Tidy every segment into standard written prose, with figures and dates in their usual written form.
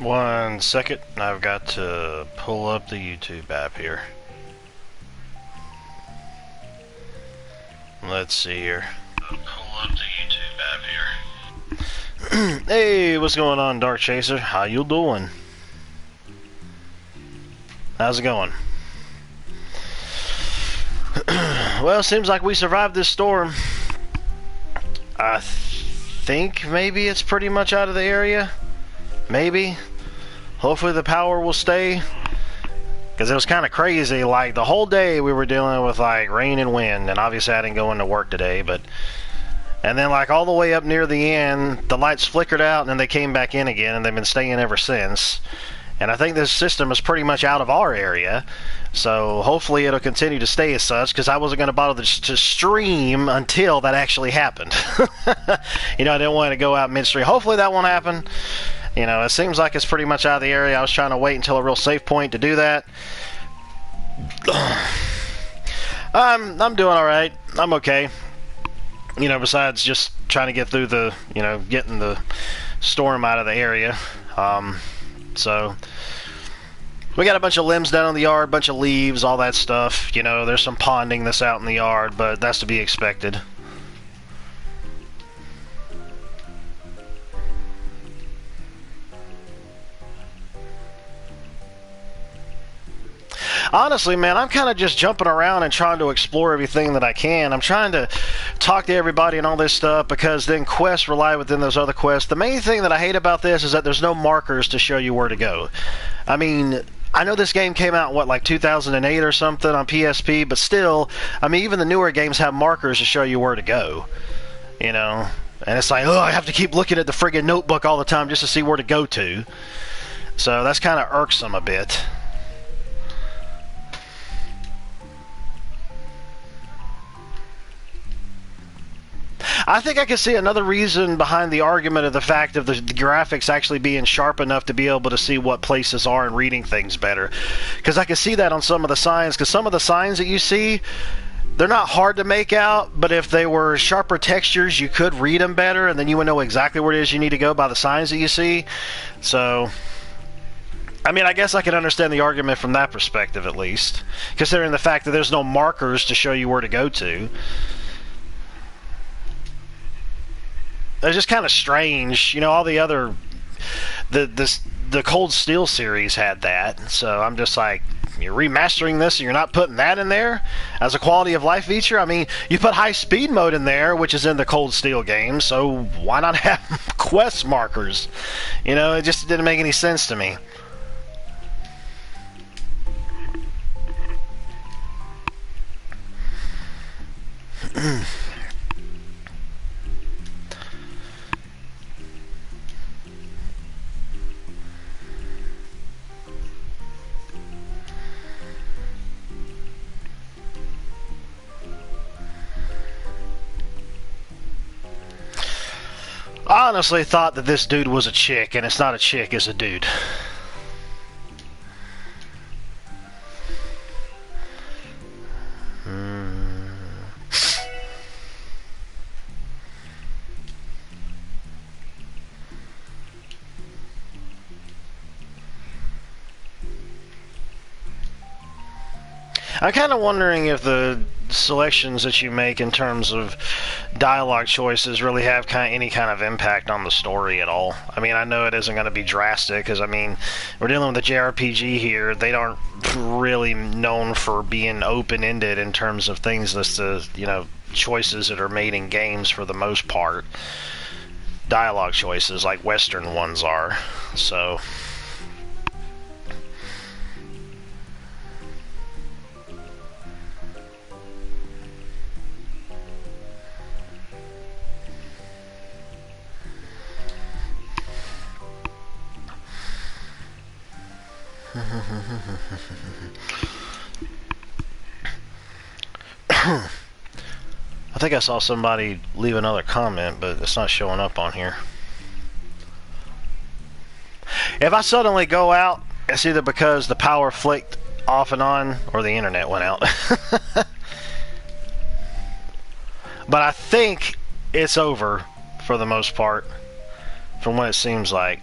One second, I've got to pull up the YouTube app here. Let's see here. Pull up the YouTube app here. Hey, what's going on, Dark Chaser? How you doing? How's it going? Well, seems like we survived this storm. I think maybe it's pretty much out of the area. Maybe. Hopefully the power will stay. Because it was kind of crazy. Like, the whole day we were dealing with, like, rain and wind. And obviously I didn't go into work today, but... And then, like, all the way up near the end, the lights flickered out and then they came back in again, and they've been staying ever since. And I think this system is pretty much out of our area. So hopefully it'll continue to stay as such, because I wasn't going to bother to stream until that actually happened. You know, I didn't want to go out midstream. Hopefully that won't happen. You know, it seems like it's pretty much out of the area. I was trying to wait until a real safe point to do that. I'm doing alright. I'm okay. You know, besides just trying to get through the, you know, getting the storm out of the area. So, we got a bunch of limbs down in the yard, bunch of leaves, all that stuff. You know, there's some ponding that's out in the yard, but that's to be expected. Honestly, man, I'm kind of just jumping around and trying to explore everything that I can. I'm trying to talk to everybody and all this stuff, because then quests rely within those other quests. The main thing that I hate about this is that there's no markers to show you where to go. I mean, I know this game came out, what, like 2008 or something on PSP, but still, I mean, even the newer games have markers to show you where to go. You know? And it's like, oh, I have to keep looking at the friggin' notebook all the time just to see where to go to. So that's kind of irksome a bit. I think I can see another reason behind the argument of the fact of the graphics actually being sharp enough to be able to see what places are and reading things better. Because I can see that on some of the signs, because some of the signs that you see, they're not hard to make out, but if they were sharper textures, you could read them better, and then you would know exactly where it is you need to go by the signs that you see. So, I mean, I guess I can understand the argument from that perspective, at least. Considering the fact that there's no markers to show you where to go to. It's just kind of strange, you know. All the other, the Cold Steel series had that, so I'm just like, you're remastering this and you're not putting that in there as a quality of life feature. I mean, you put high speed mode in there, which is in the Cold Steel game, so why not have quest markers? You know, it just didn't make any sense to me. I honestly thought that this dude was a chick, and it's not a chick, it's a dude. I'm kind of wondering if the selections that you make in terms of dialogue choices really have any kind of impact on the story at all. I mean, I know it isn't going to be drastic, because, I mean, we're dealing with a JRPG here. They aren't really known for being open-ended in terms of things as to, you know, choices that are made in games for the most part. Dialogue choices, like Western ones are. So... I think I saw somebody leave another comment, but it's not showing up on here. If I suddenly go out, it's either because the power flicked off and on or the internet went out. But I think it's over for the most part, from what it seems like.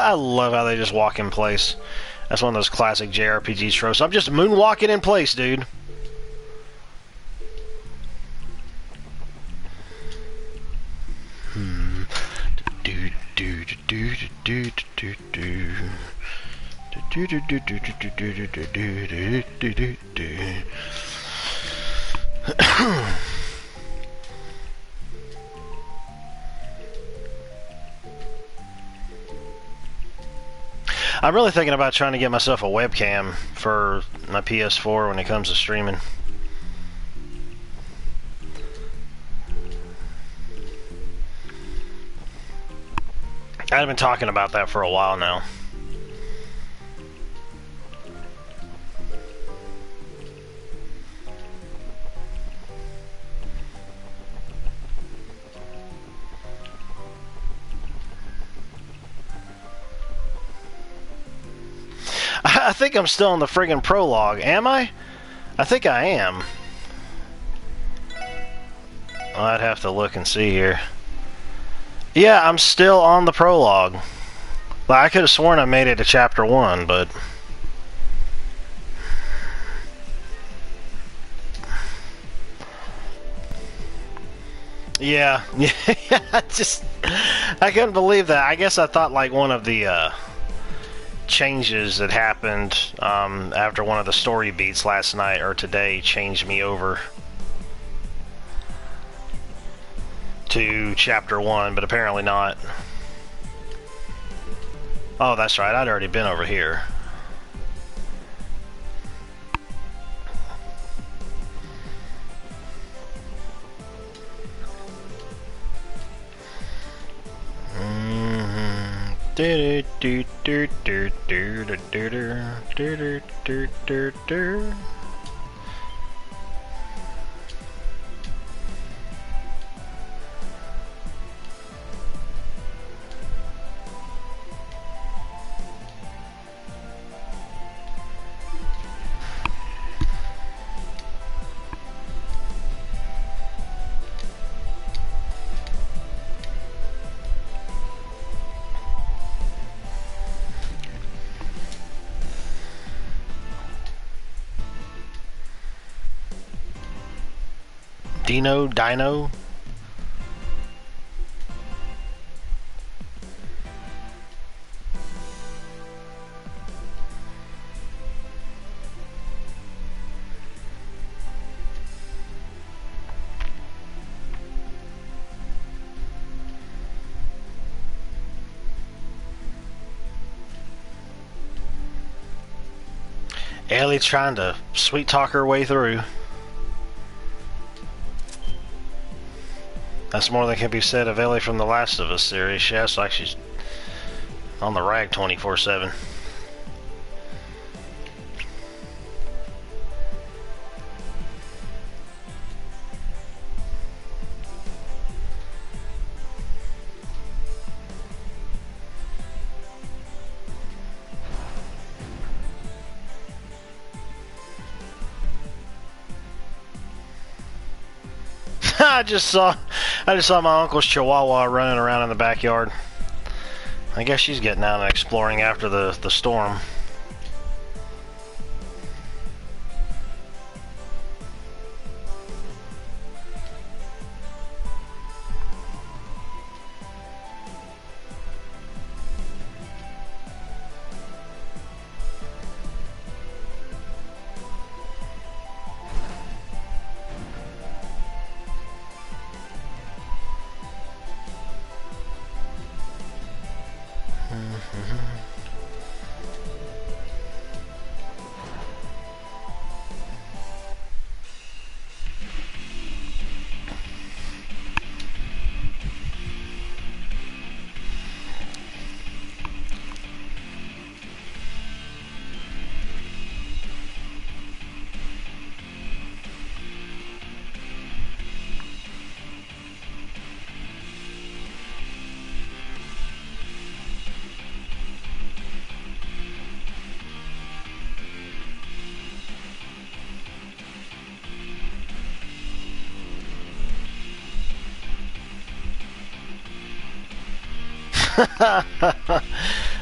I love how they just walk in place. That's one of those classic JRPG tropes. I'm just moonwalking in place, dude. I'm really thinking about trying to get myself a webcam for my PS4 when it comes to streaming. I've been talking about that for a while now. I think I'm still in the friggin' prologue. Am I? I think I am. I'd have to look and see here. Yeah, I'm still on the prologue. Well, I could have sworn I made it to chapter 1, but... Yeah, I couldn't believe that. I guess I thought like one of the, changes that happened after one of the story beats last night or today changed me over to chapter 1, but apparently not. Oh, that's right, I'd already been over here. Dino? Ellie trying to sweet talk her way through. That's more than can be said of Ellie from the Last of Us series. She acts like she's on the rag 24/7. I just saw my uncle's Chihuahua running around in the backyard. I guess she's getting out and exploring after the storm.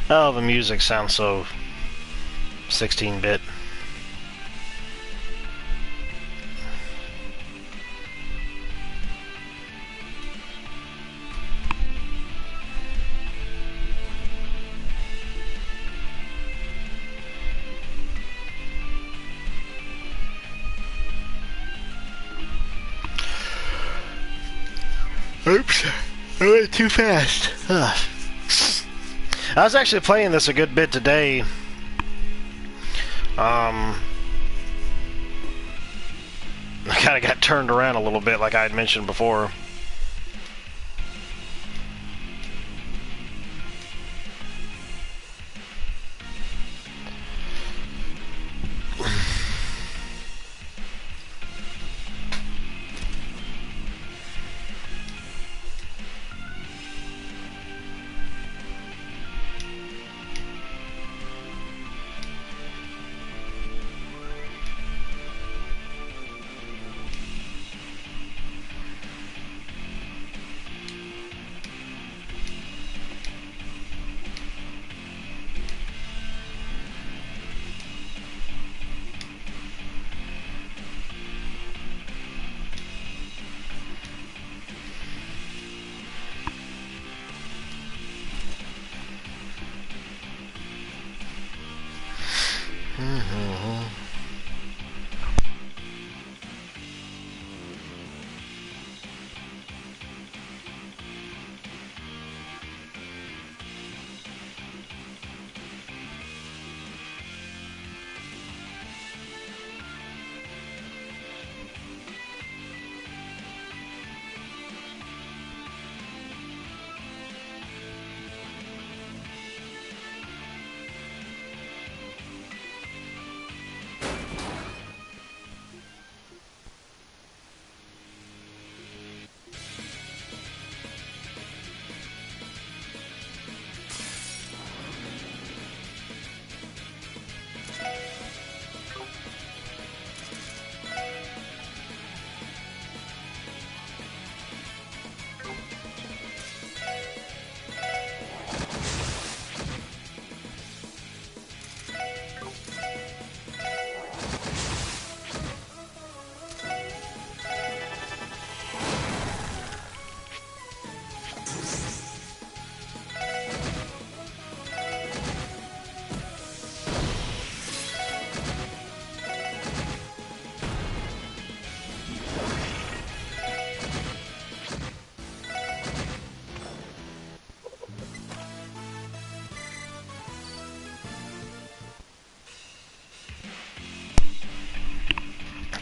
Oh, the music sounds so 16-bit. Oops, I went too fast. Ugh. I was actually playing this a good bit today. I kind of got turned around a little bit, like I had mentioned before.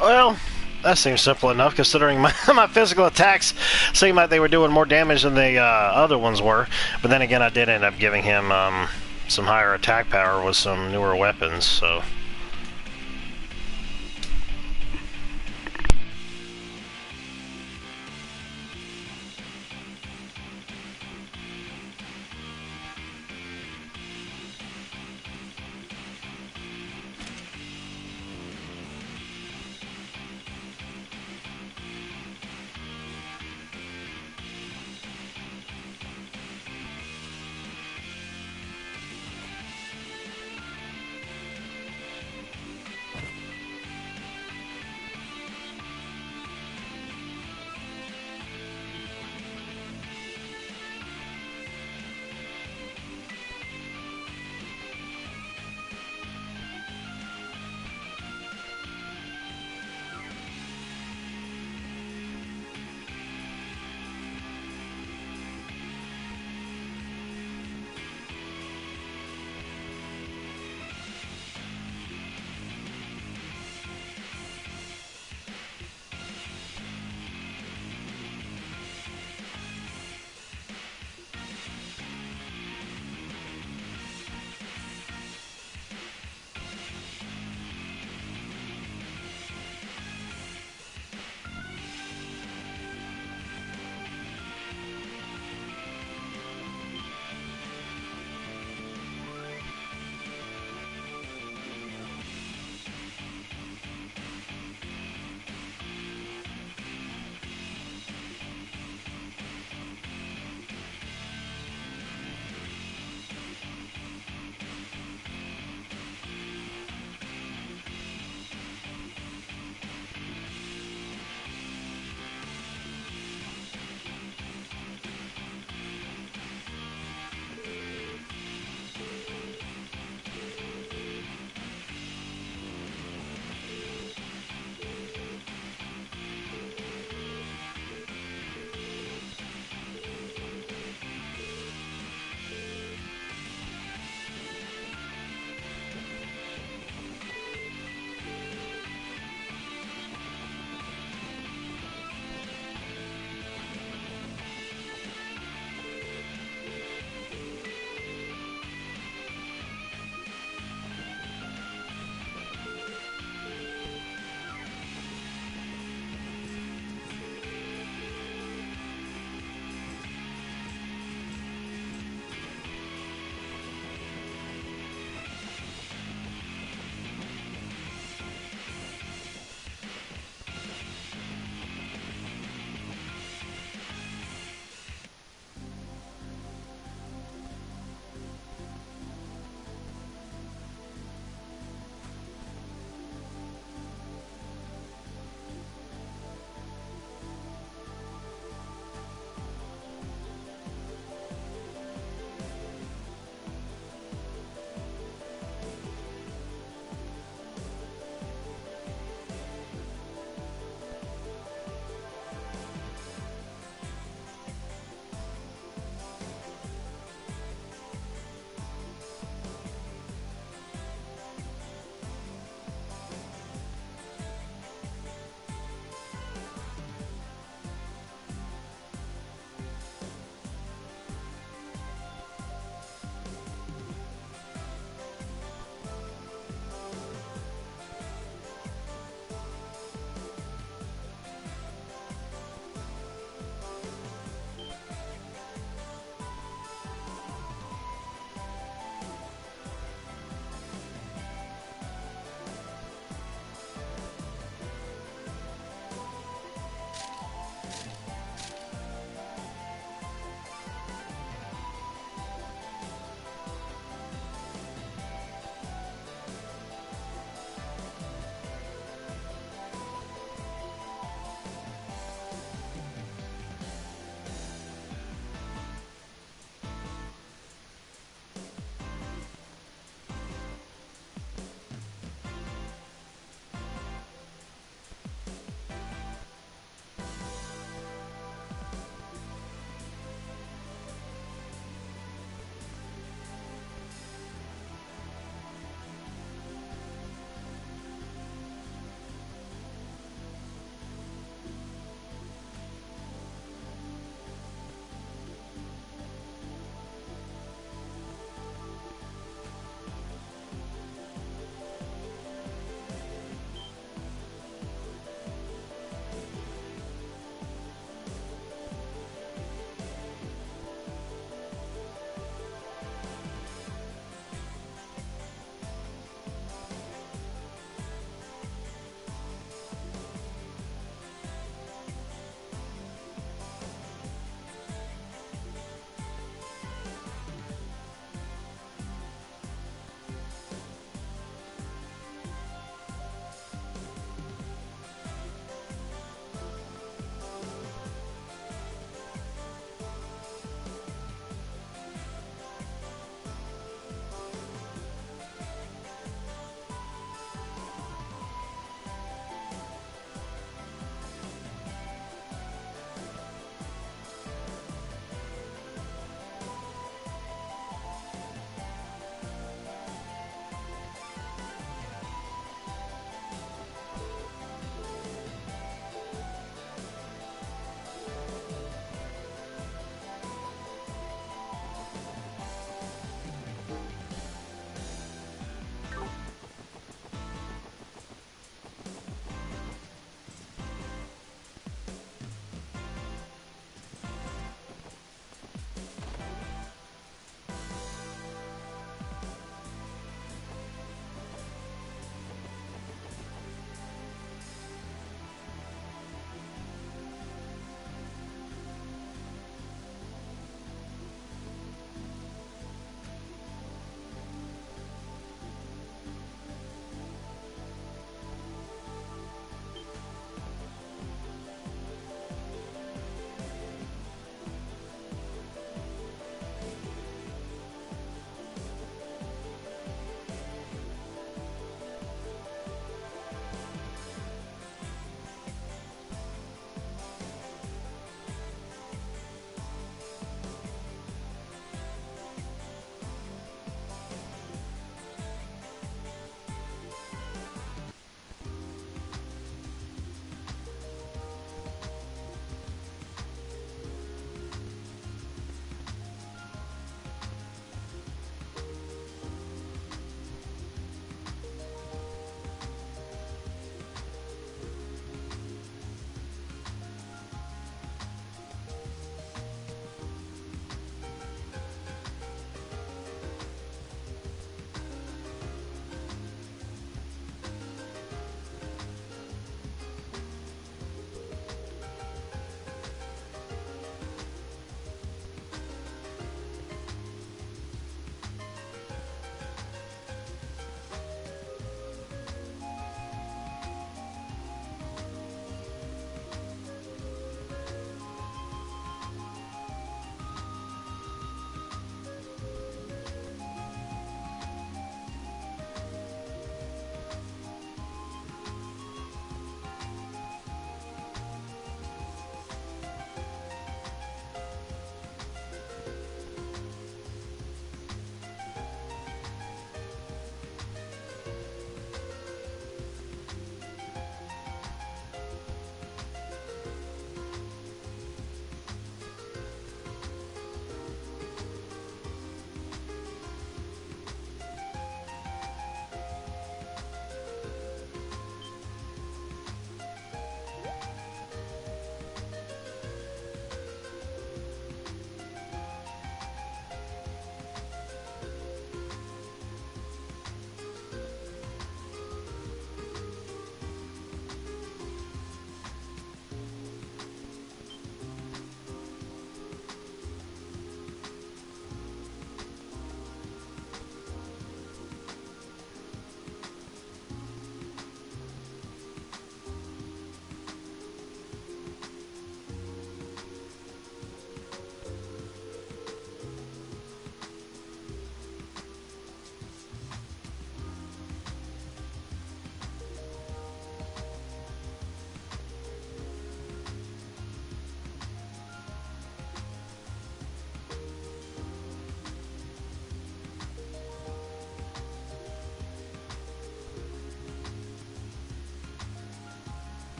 Well, that seems simple enough considering my physical attacks seemed like they were doing more damage than the other ones were. But then again, I did end up giving him some higher attack power with some newer weapons, so...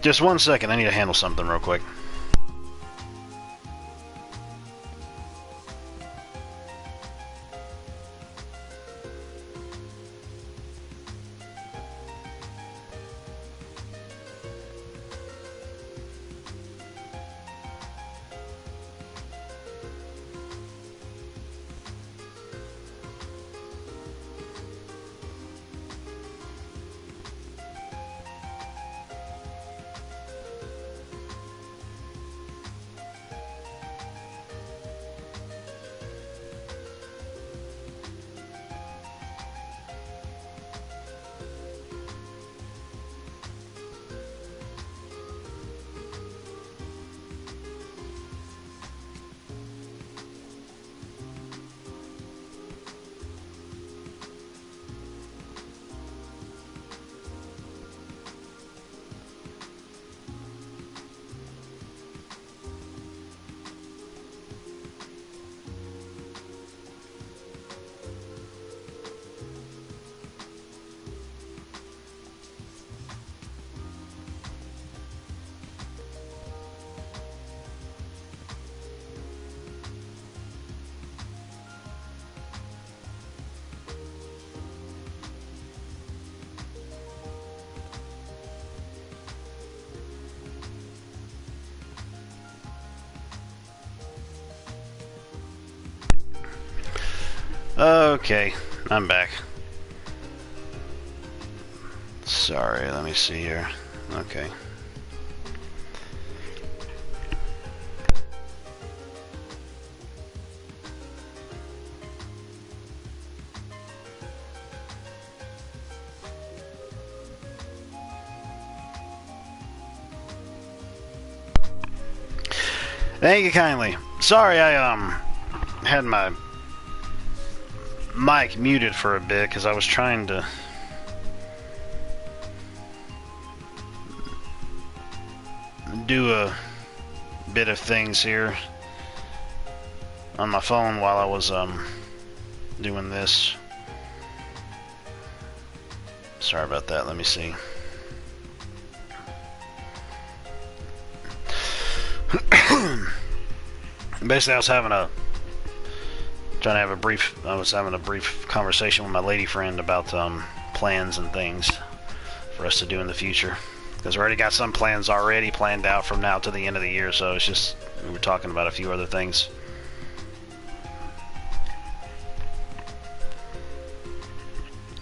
Just 1 second, I need to handle something real quick. Okay, I'm back. Sorry, let me see here. Okay. Thank you kindly. Sorry, I had my mic muted for a bit because I was trying to do a bit of things here on my phone while I was doing this. Sorry about that. Let me see. Basically, I was having a brief conversation with my lady friend about plans and things for us to do in the future. Because we already got some plans already planned out from now to the end of the year, so it's just, we were talking about a few other things.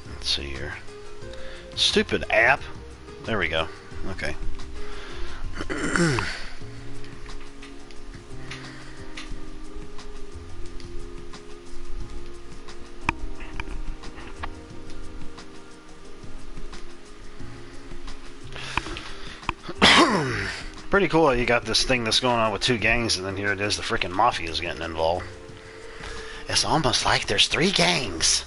Let's see here. Stupid app. There we go. Okay. Pretty cool you got this thing that's going on with 2 gangs, and then here it is, the freaking Mafia's getting involved. It's almost like there's 3 gangs.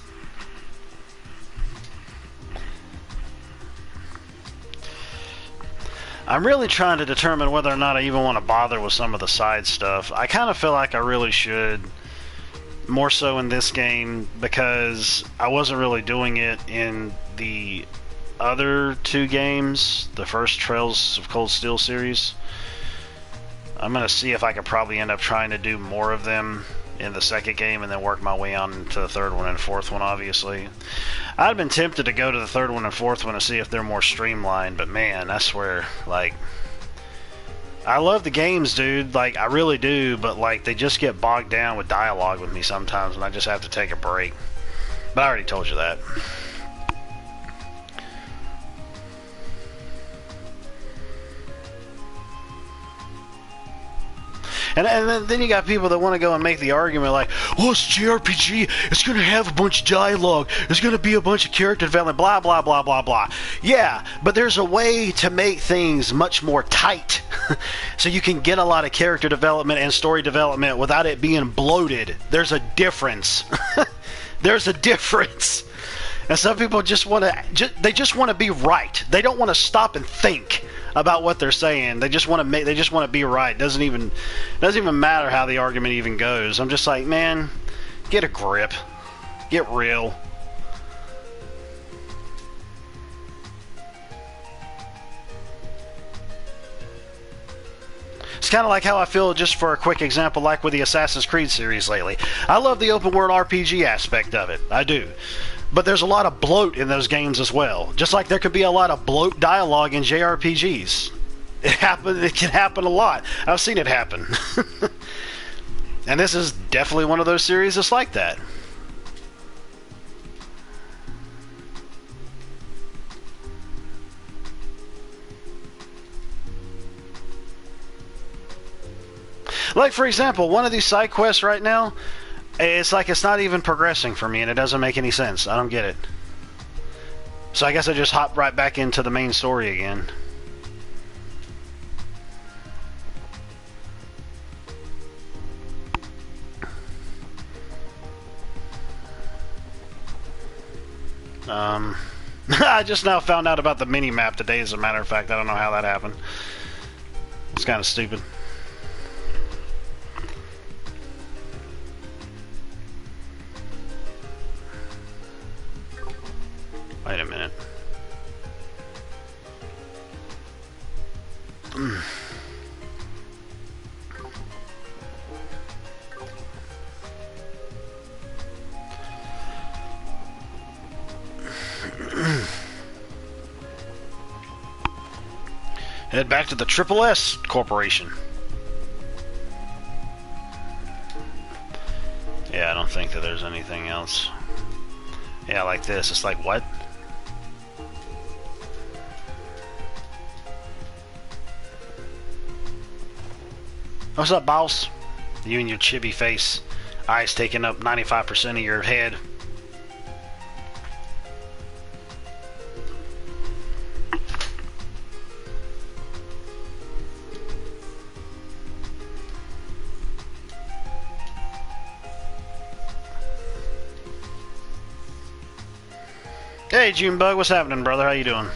I'm really trying to determine whether or not I even want to bother with some of the side stuff. I kind of feel like I really should, more so in this game, because I wasn't really doing it in the other 2 games, the first Trails of Cold Steel series. I'm going to see if I could probably end up trying to do more of them in the second game and then work my way on to the third one and fourth one, obviously. I'd been tempted to go to the third one and fourth one and see if they're more streamlined, but man, I swear, like, I love the games, dude, like, I really do, but like, they just get bogged down with dialogue with me sometimes and I just have to take a break. But I already told you that. And then you got people that want to go and make the argument like, oh, it's JRPG, it's going to have a bunch of dialogue, there's going to be a bunch of character development, blah, blah, blah, blah, blah. Yeah, but there's a way to make things much more tight so you can get a lot of character development and story development without it being bloated. There's a difference. There's a difference. And some people just want to, they just want to be right. They don't want to stop and think about what they're saying. They just want to make, they just want to be right. Doesn't even matter how the argument even goes. I'm just like, man, get a grip. Get real. It's kind of like how I feel, just for a quick example, like with the Assassin's Creed series lately. I love the open world RPG aspect of it. I do. But there's a lot of bloat in those games as well. Just like there could be a lot of bloat dialogue in JRPGs. It can happen a lot. I've seen it happen. And this is definitely one of those series that's like that. Like, for example, one of these side quests right now, it's like it's not even progressing for me, and it doesn't make any sense. I don't get it. So I guess I just hop right back into the main story again. I just now found out about the mini-map today, as a matter of fact. I don't know how that happened. It's kind of stupid. Wait a minute. Head back to the Triple S Corporation. Yeah, I don't think that there's anything else. Yeah, like this. It's like, what? What's up, boss? You and your chibi face. Eyes taking up 95% of your head. Hey, Junebug, what's happening, brother? How you doing?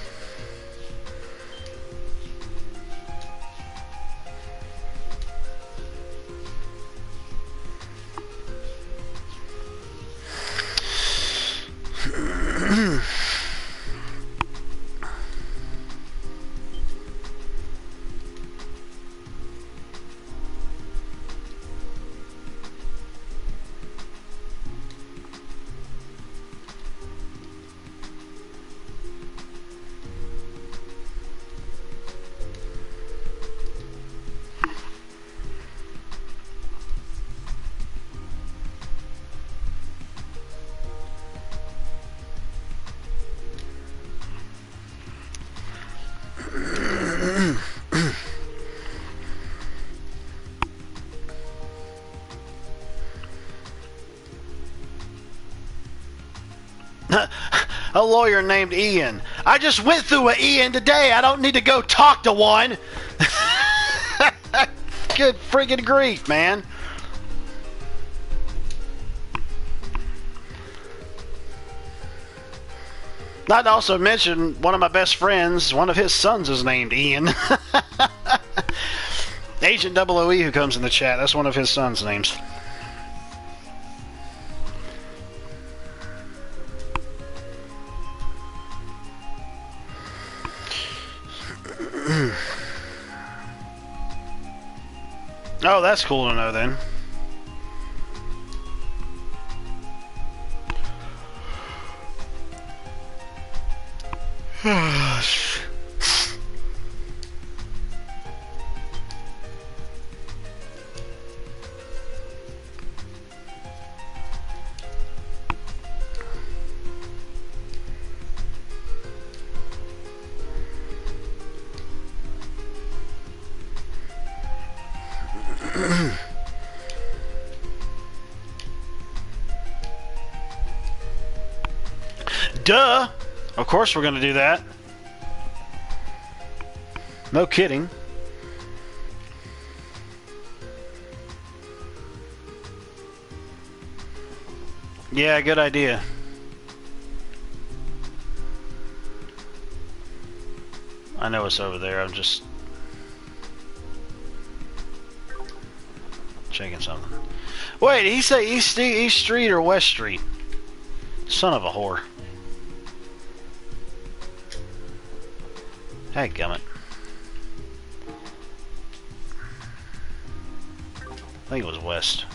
A lawyer named Ian. I just went through an Ian today. I don't need to go talk to one. Good friggin' grief, man. Not to also mention, one of my best friends, one of his sons is named Ian. Agent Double OE, who comes in the chat, that's one of his sons' names. Oh, that's cool to know then. Duh! Of course we're gonna do that. No kidding. Yeah, good idea. I know it's over there, I'm just checking something. Wait, he say East Street or West Street? Son of a whore. Dadgummit. I think it was west.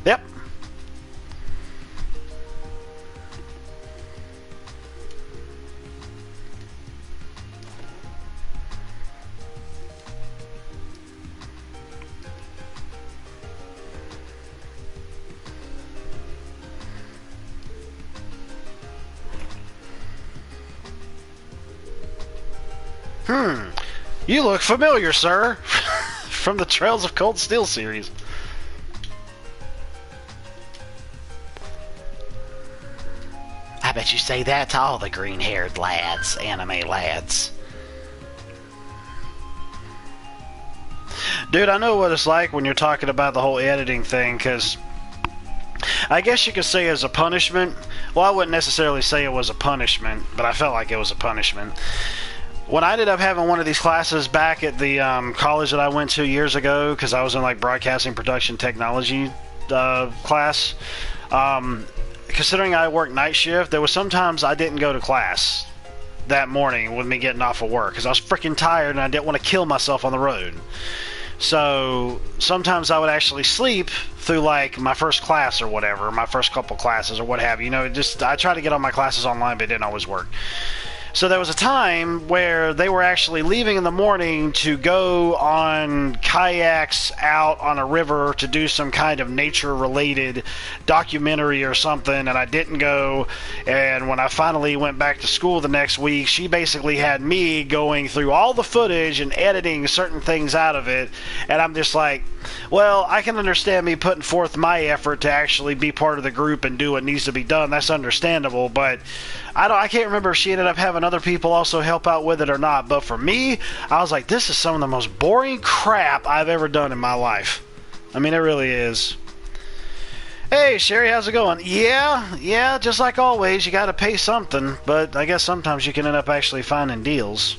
Yep. You look familiar, sir. From the Trails of Cold Steel series. I bet you say that to all the green-haired lads, anime lads. Dude, I know what it's like when you're talking about the whole editing thing, because I guess you could say as a punishment. Well, I wouldn't necessarily say it was a punishment, but I felt like it was a punishment. When I ended up having one of these classes back at the college that I went to years ago, because I was in like broadcasting production technology class, considering I worked night shift, there was sometimes I didn't go to class that morning with me getting off of work because I was freaking tired and I didn't want to kill myself on the road. So sometimes I would actually sleep through like my first class or whatever, my first couple classes or what have you. You know, just I try to get all my classes online, but it didn't always work. So there was a time where they were actually leaving in the morning to go on kayaks out on a river to do some kind of nature-related documentary or something, and I didn't go. And when I finally went back to school the next week, she basically had me going through all the footage and editing certain things out of it. And I'm just like, well, I can understand me putting forth my effort to actually be part of the group and do what needs to be done. That's understandable, but I can't remember if she ended up having other people also help out with it or not. But for me, I was like, this is some of the most boring crap I've ever done in my life. I mean, it really is. Hey, Sherry, how's it going? Yeah, just like always, you gotta pay something. But I guess sometimes you can end up actually finding deals.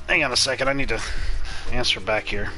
Hang on a second, I need to answer back here.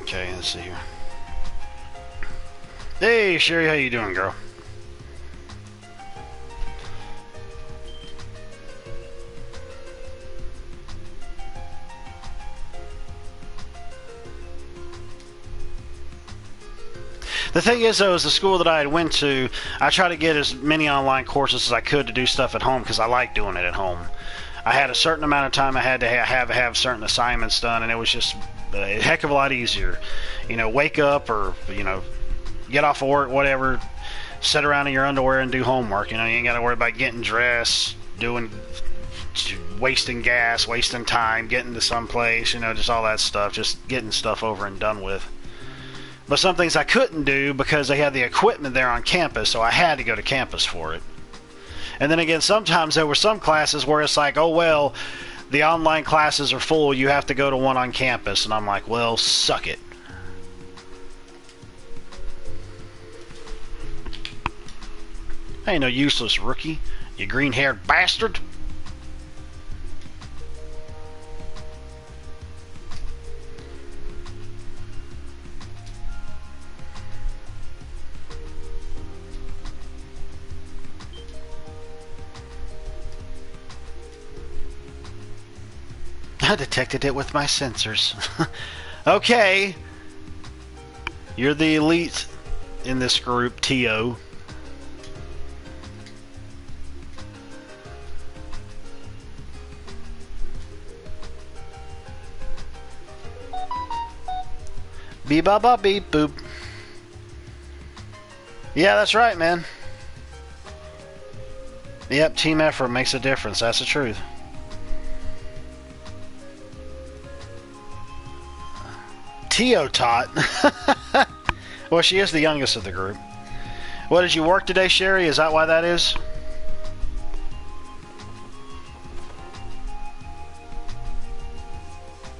Okay, let's see here. Hey, Sherry, how you doing, girl? The thing is, though, is the school that I had went to, I try to get as many online courses as I could to do stuff at home because I like doing it at home. I had a certain amount of time I had to have certain assignments done, and it was just a heck of a lot easier. You know, wake up or, you know, get off of work, whatever, sit around in your underwear and do homework. You know, you ain't got to worry about getting dressed, wasting gas, wasting time, getting to someplace, you know, just all that stuff, just getting stuff over and done with. But some things I couldn't do because they had the equipment there on campus, so I had to go to campus for it. And then again, sometimes there were some classes where it's like, oh, well, the online classes are full, you have to go to one on campus. And I'm like, well, suck it. I ain't no useless rookie, you green-haired bastard. I detected it with my sensors. Okay. You're the elite in this group, T.O. Beep ba ba beep boop. Yeah, that's right, man. Yep, team effort makes a difference. That's the truth. Teotot. Well, she is the youngest of the group. What, did you work today, Sherry? Is that why that is?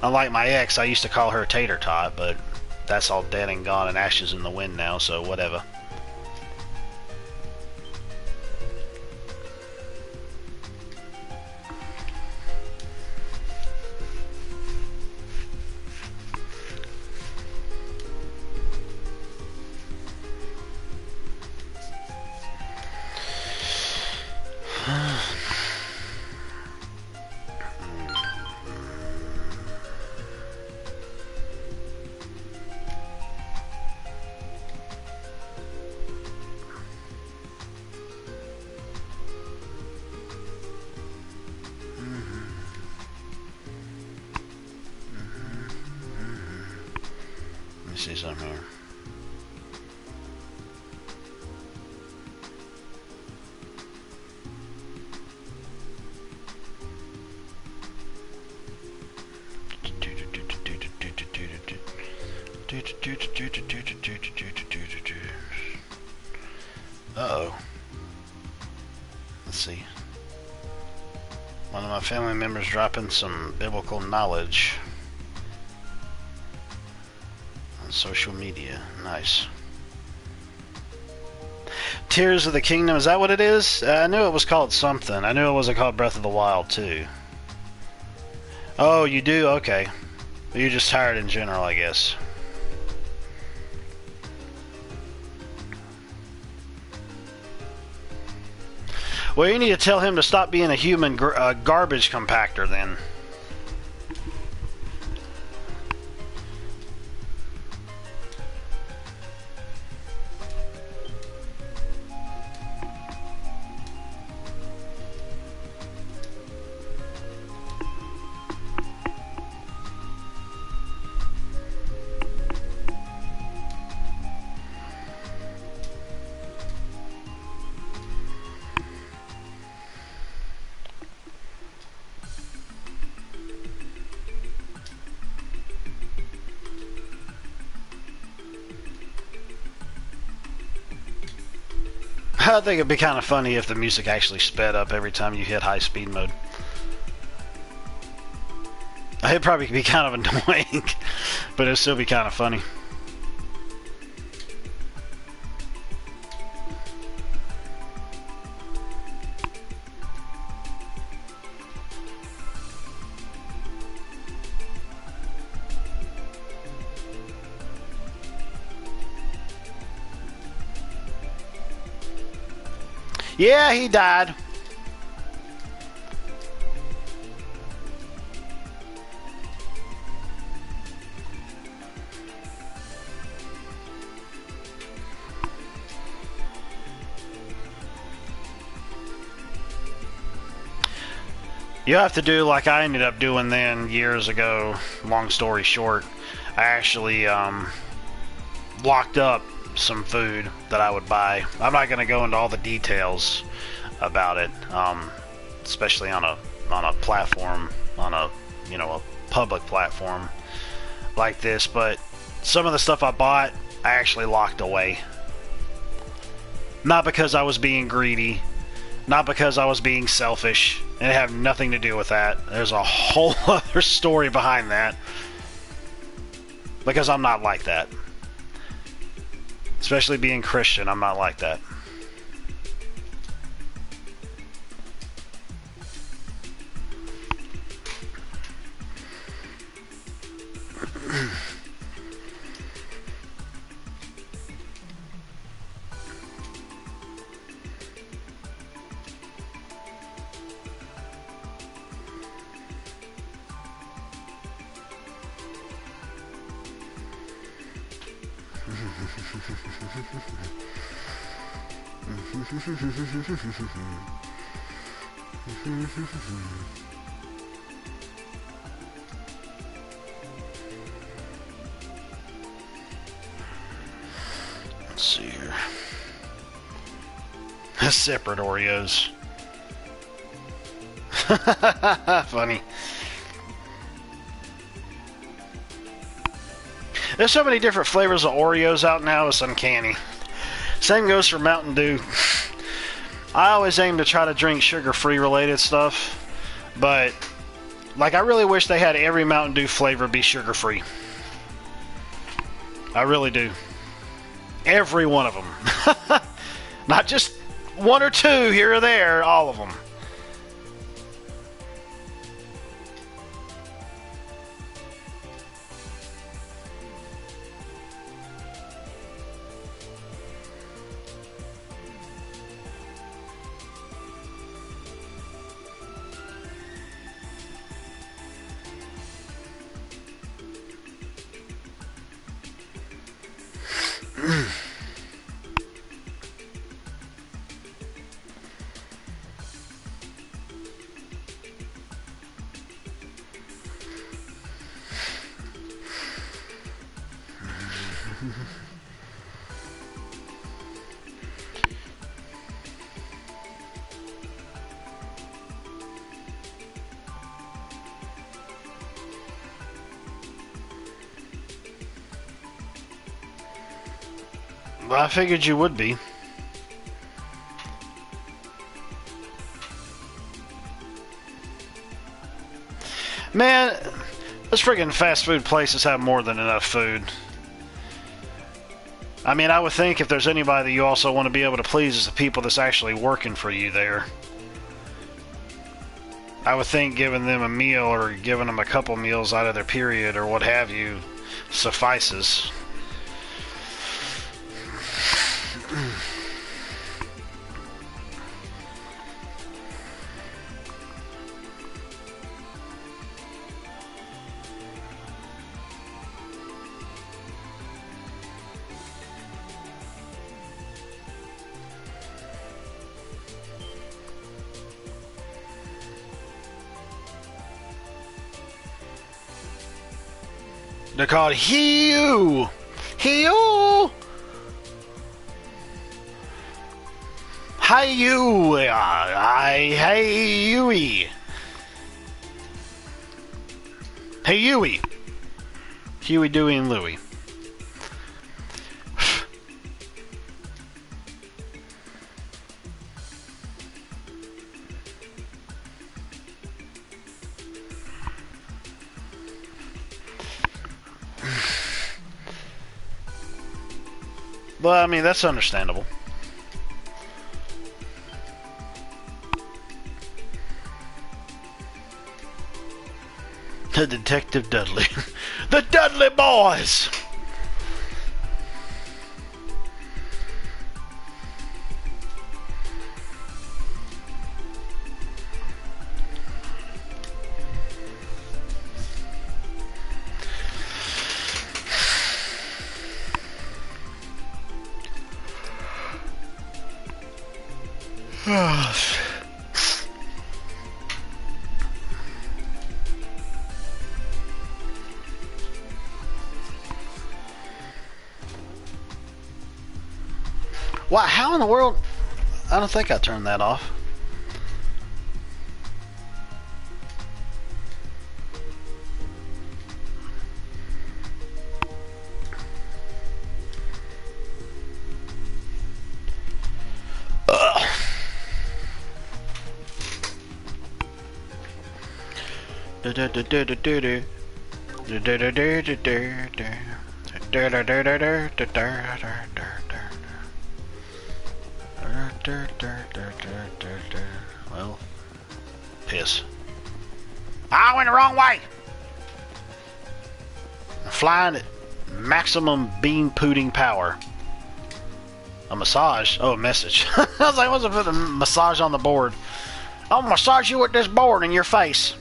Unlike my ex, I used to call her Tater Tot, but that's all dead and gone and ashes in the wind now, so whatever. Let me see something here. Uh-oh. Let's see. One of my family members dropping some biblical knowledge on social media. Nice. Tears of the Kingdom, is that what it is? I knew it was called something. I knew it wasn't called Breath of the Wild, too. Oh, you do? Okay. You're just tired in general, I guess. Well, you need to tell him to stop being a human garbage compactor, then. I think it'd be kind of funny if the music actually sped up every time you hit high speed mode. It'd probably be kind of annoying, but it'd still be kind of funny. Yeah, he died. You have to do like I ended up doing then years ago. Long story short, I actually locked up some food that I would buy. I'm not going to go into all the details about it, especially on a platform, on a a public platform like this. But some of the stuff I bought, I actually locked away. Not because I was being greedy, not because I was being selfish. It had nothing to do with that. There's a whole other story behind that. Because I'm not like that. Especially being Christian, I'm not like that. here. Separate Oreos. Funny. There's so many different flavors of Oreos out now, it's uncanny. Same goes for Mountain Dew. I always aim to try to drink sugar-free related stuff, but like I really wish they had every Mountain Dew flavor be sugar-free. I really do. Every one of them. Not just one or two here or there, all of them. Well, I figured you would be. Man, those friggin' fast food places have more than enough food. I mean, I would think if there's anybody that you also want to be able to please, is the people that's actually working for you there. I would think giving them a meal or giving them a couple meals out of their period or what have you suffices. They're called Hiu! Hiu! Hi-you! Hey-Yui! Hey, Yui! Huey, Dewey, and Louie. Well, I mean, that's understandable. The Detective Dudley. The Dudley Boys! Wow, how in the world? I don't think I turned that off. Well, piss. I went the wrong way. Flying at maximum bean pooting power. A massage? Oh, a message. I was like, what's up with a massage on the board? I'll massage you with this board in your face.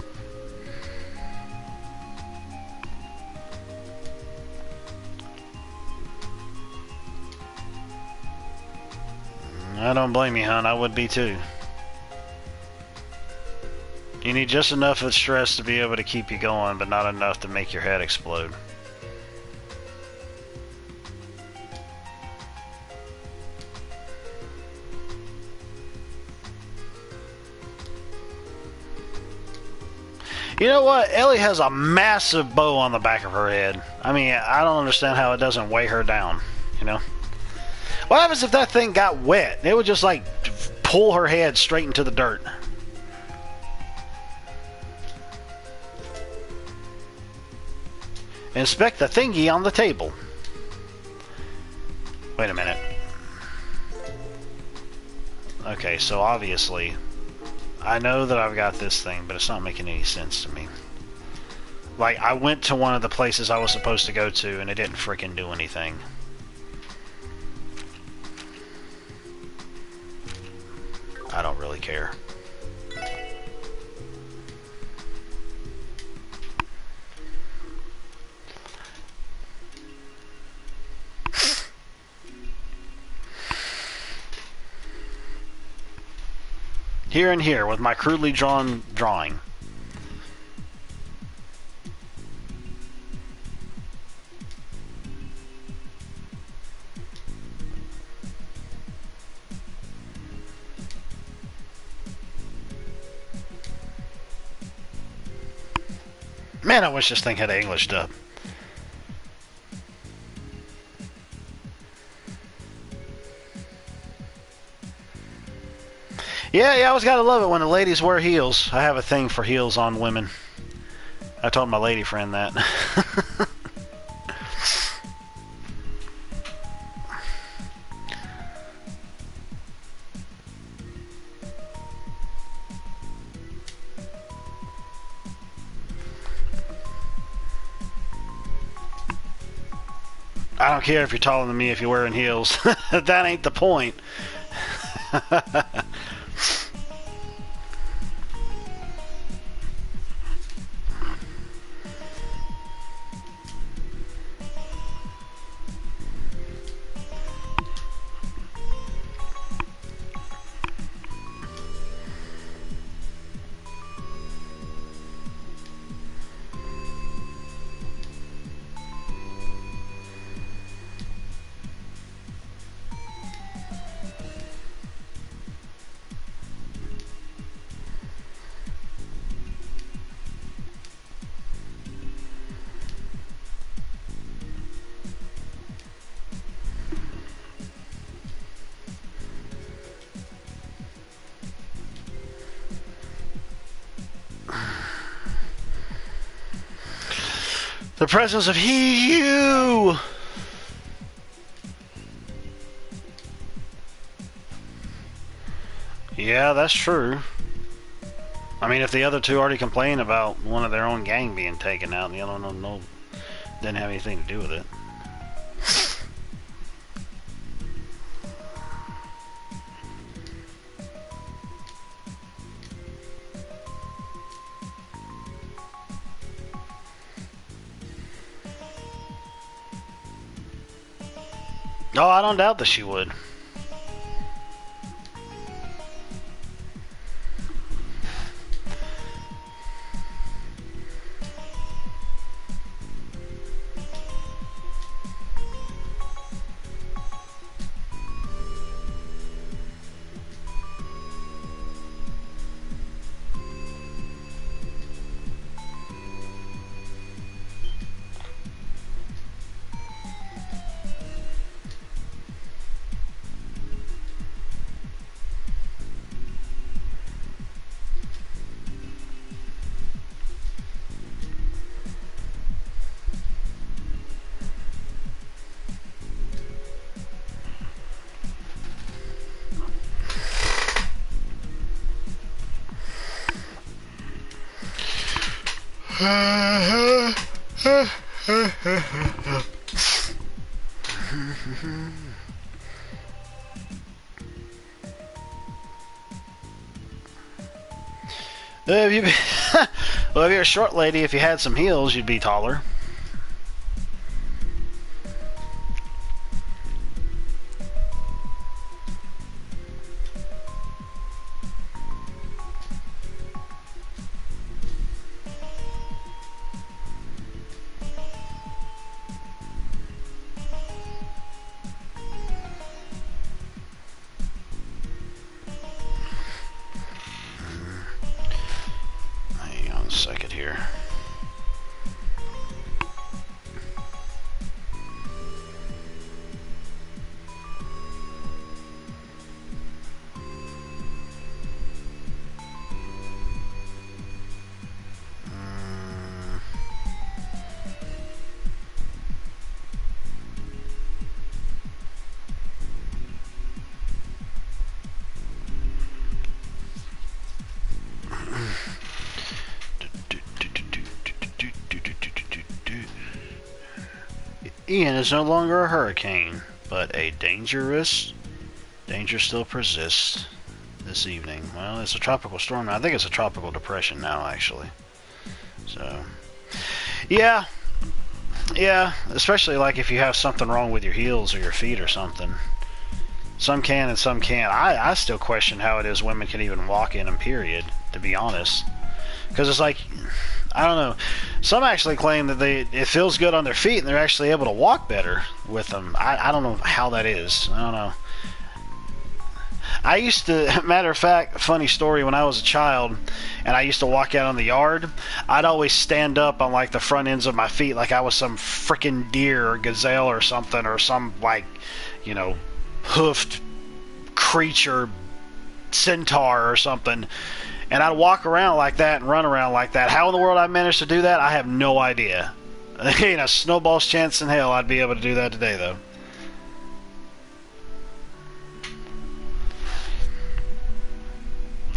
I don't blame you, hon. I would be too. You need just enough of stress to be able to keep you going, but not enough to make your head explode. You know what? Ellie has a massive bow on the back of her head. I mean, I don't understand how it doesn't weigh her down, you know? What happens if that thing got wet? It would just, like, pull her head straight into the dirt. Inspect the thingy on the table. Wait a minute. Okay, so obviously, I know that I've got this thing, but it's not making any sense to me. Like, I went to one of the places I was supposed to go to, and it didn't frickin' do anything. I don't really care. Here and here with my crudely drawn drawing. Man, I wish this thing had an English dub. Yeah, I always gotta love it when the ladies wear heels. I have a thing for heels on women. I told my lady friend that. I don't care if you're taller than me if you're wearing heels. That ain't the point. The presence of you. Yeah, that's true. I mean, if the other two already complain about one of their own gang being taken out, and the other one didn't have anything to do with it. Oh, I don't doubt that she would. If you, well, if you're a short lady, if you had some heels, you'd be taller. Hang on a second here. Ian is no longer a hurricane, but a danger still persists this evening. Well, it's a tropical storm now. I think it's a tropical depression now, actually. So, yeah, especially like if you have something wrong with your heels or your feet or something. Some can and some can't. I still question how it is women can even walk in them, period, to be honest. Because it's like, I don't know. Some actually claim that it feels good on their feet and they're actually able to walk better with them. I don't know how that is. I don't know. I used to, matter of fact, funny story, when I was a child and I used to walk out on the yard, I'd always stand up on like the front ends of my feet like I was some freaking deer or gazelle or something, or some like, you know, hoofed creature, centaur or something. And I'd walk around like that and run around like that. How in the world I managed to do that, I have no idea. There ain't a snowball's chance in hell I'd be able to do that today, though.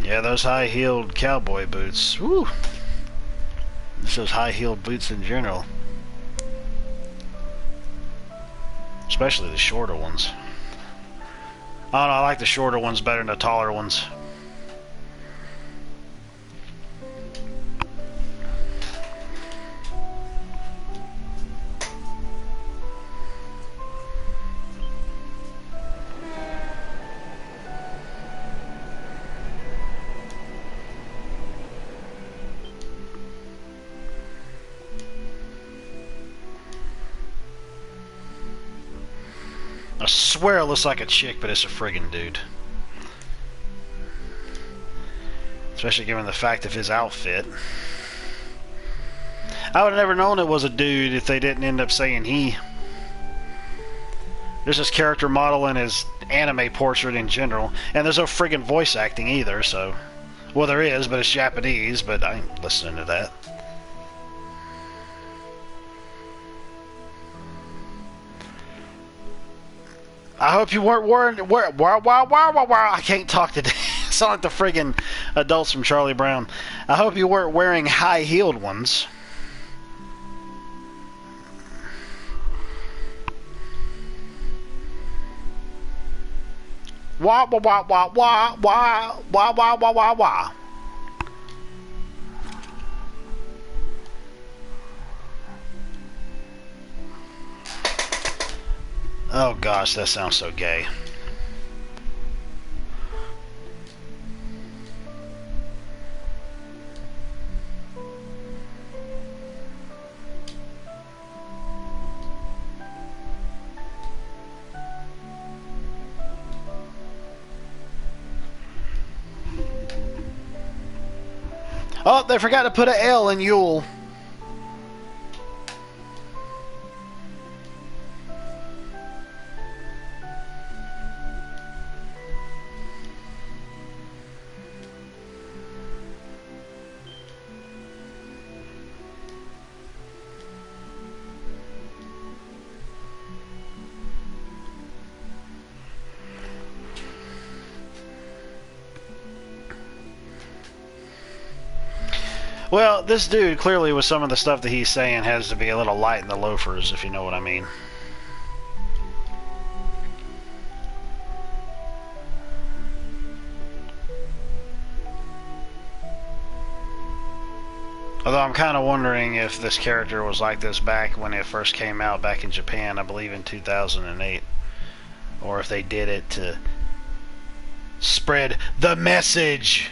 Yeah, those high-heeled cowboy boots. Woo! Just those high-heeled boots in general. Especially the shorter ones. I don't know, I like the shorter ones better than the taller ones. I swear it looks like a chick, but it's a friggin' dude. Especially given the fact of his outfit. I would have never known it was a dude if they didn't end up saying he. There's his character model and his anime portrait in general. And there's no friggin' voice acting either, so... Well, there is, but it's Japanese, but I ain't listening to that. I hope you weren't wearing... I can't talk today. I sound like the friggin' adults from Charlie Brown. I hope you weren't wearing high-heeled ones. Wah, wah, wah, wah, wah, wah, wah, wah, wah, wah, wah. Oh gosh, that sounds so gay. Oh, they forgot to put an L in Yule. Well, this dude, clearly with some of the stuff that he's saying, has to be a little light in the loafers, if you know what I mean. Although I'm kind of wondering if this character was like this back when it first came out back in Japan, I believe in 2008. Or if they did it to spread the message,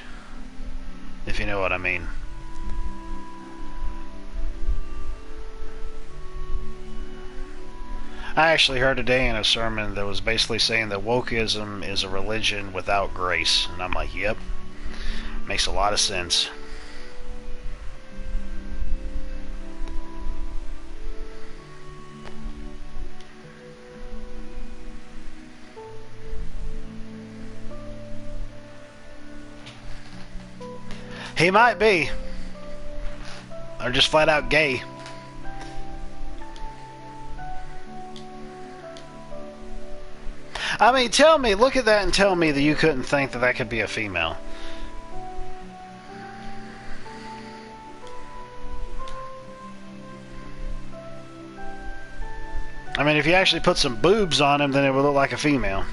if you know what I mean. I actually heard today in a sermon that was basically saying that wokeism is a religion without grace. And I'm like, yep, makes a lot of sense. He might be. Or just flat out gay. I mean, tell me, look at that and tell me that you couldn't think that that could be a female. I mean, if you actually put some boobs on him, then it would look like a female.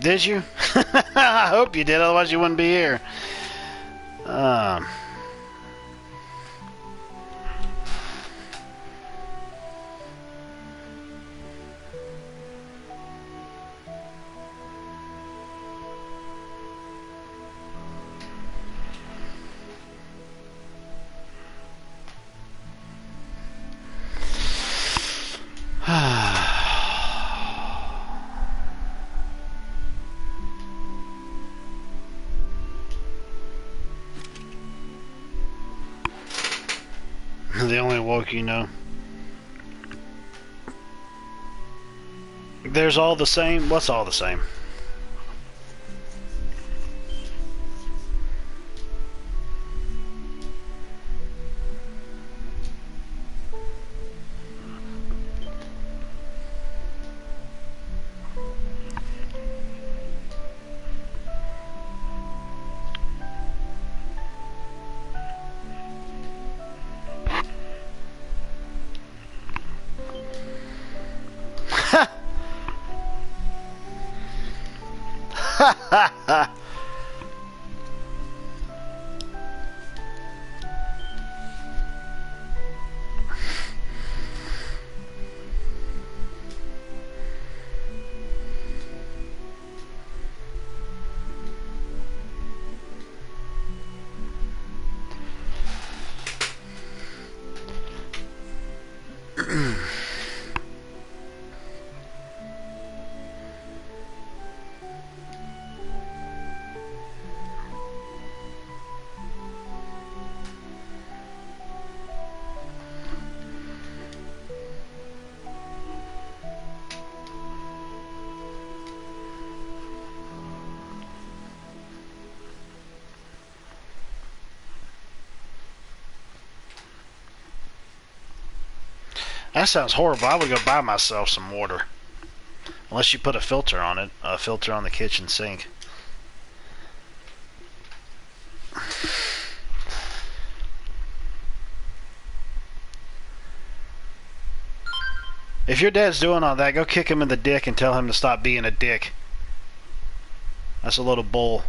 Did you? I hope you did, otherwise you wouldn't be here. The only woke you know. There's all the same. What's all the same? That sounds horrible. I would go buy myself some water. Unless you put a filter on it. A filter on the kitchen sink. If your dad's doing all that, go kick him in the dick and tell him to stop being a dick. That's a little bull.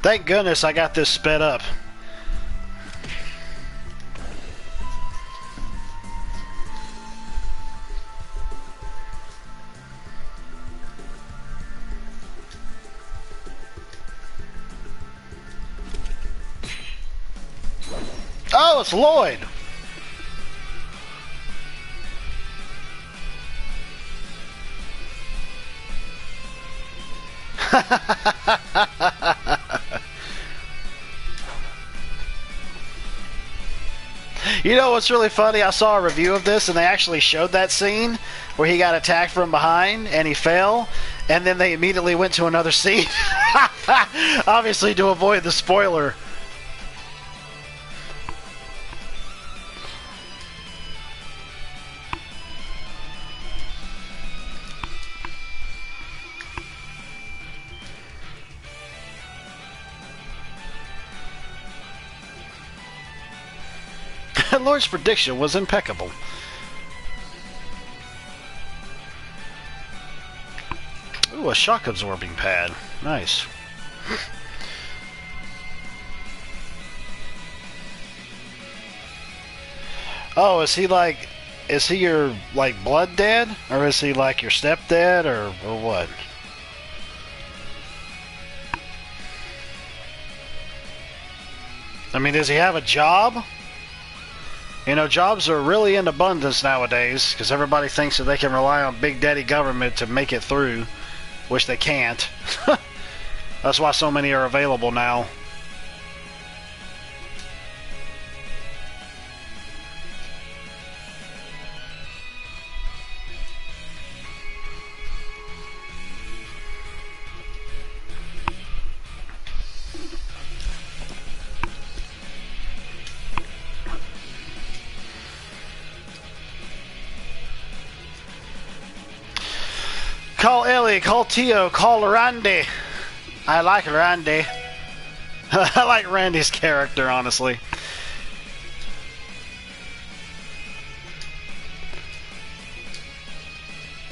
Thank goodness I got this sped up. Oh, it's Lloyd. You know what's really funny? I saw a review of this and they actually showed that scene where he got attacked from behind and he fell, and then they immediately went to another scene. Obviously to avoid the spoiler. Lord's prediction was impeccable. a shock absorbing pad. Nice. Oh, is he your, like, blood dad? Or is he, like, your stepdad, or what? I mean, does he have a job? You know, jobs are really in abundance nowadays, because everybody thinks that they can rely on Big Daddy government to make it through, which they can't. That's why so many are available now. Call Ellie, call Tio, call Randy. I like Randy. I like Randy's character, honestly.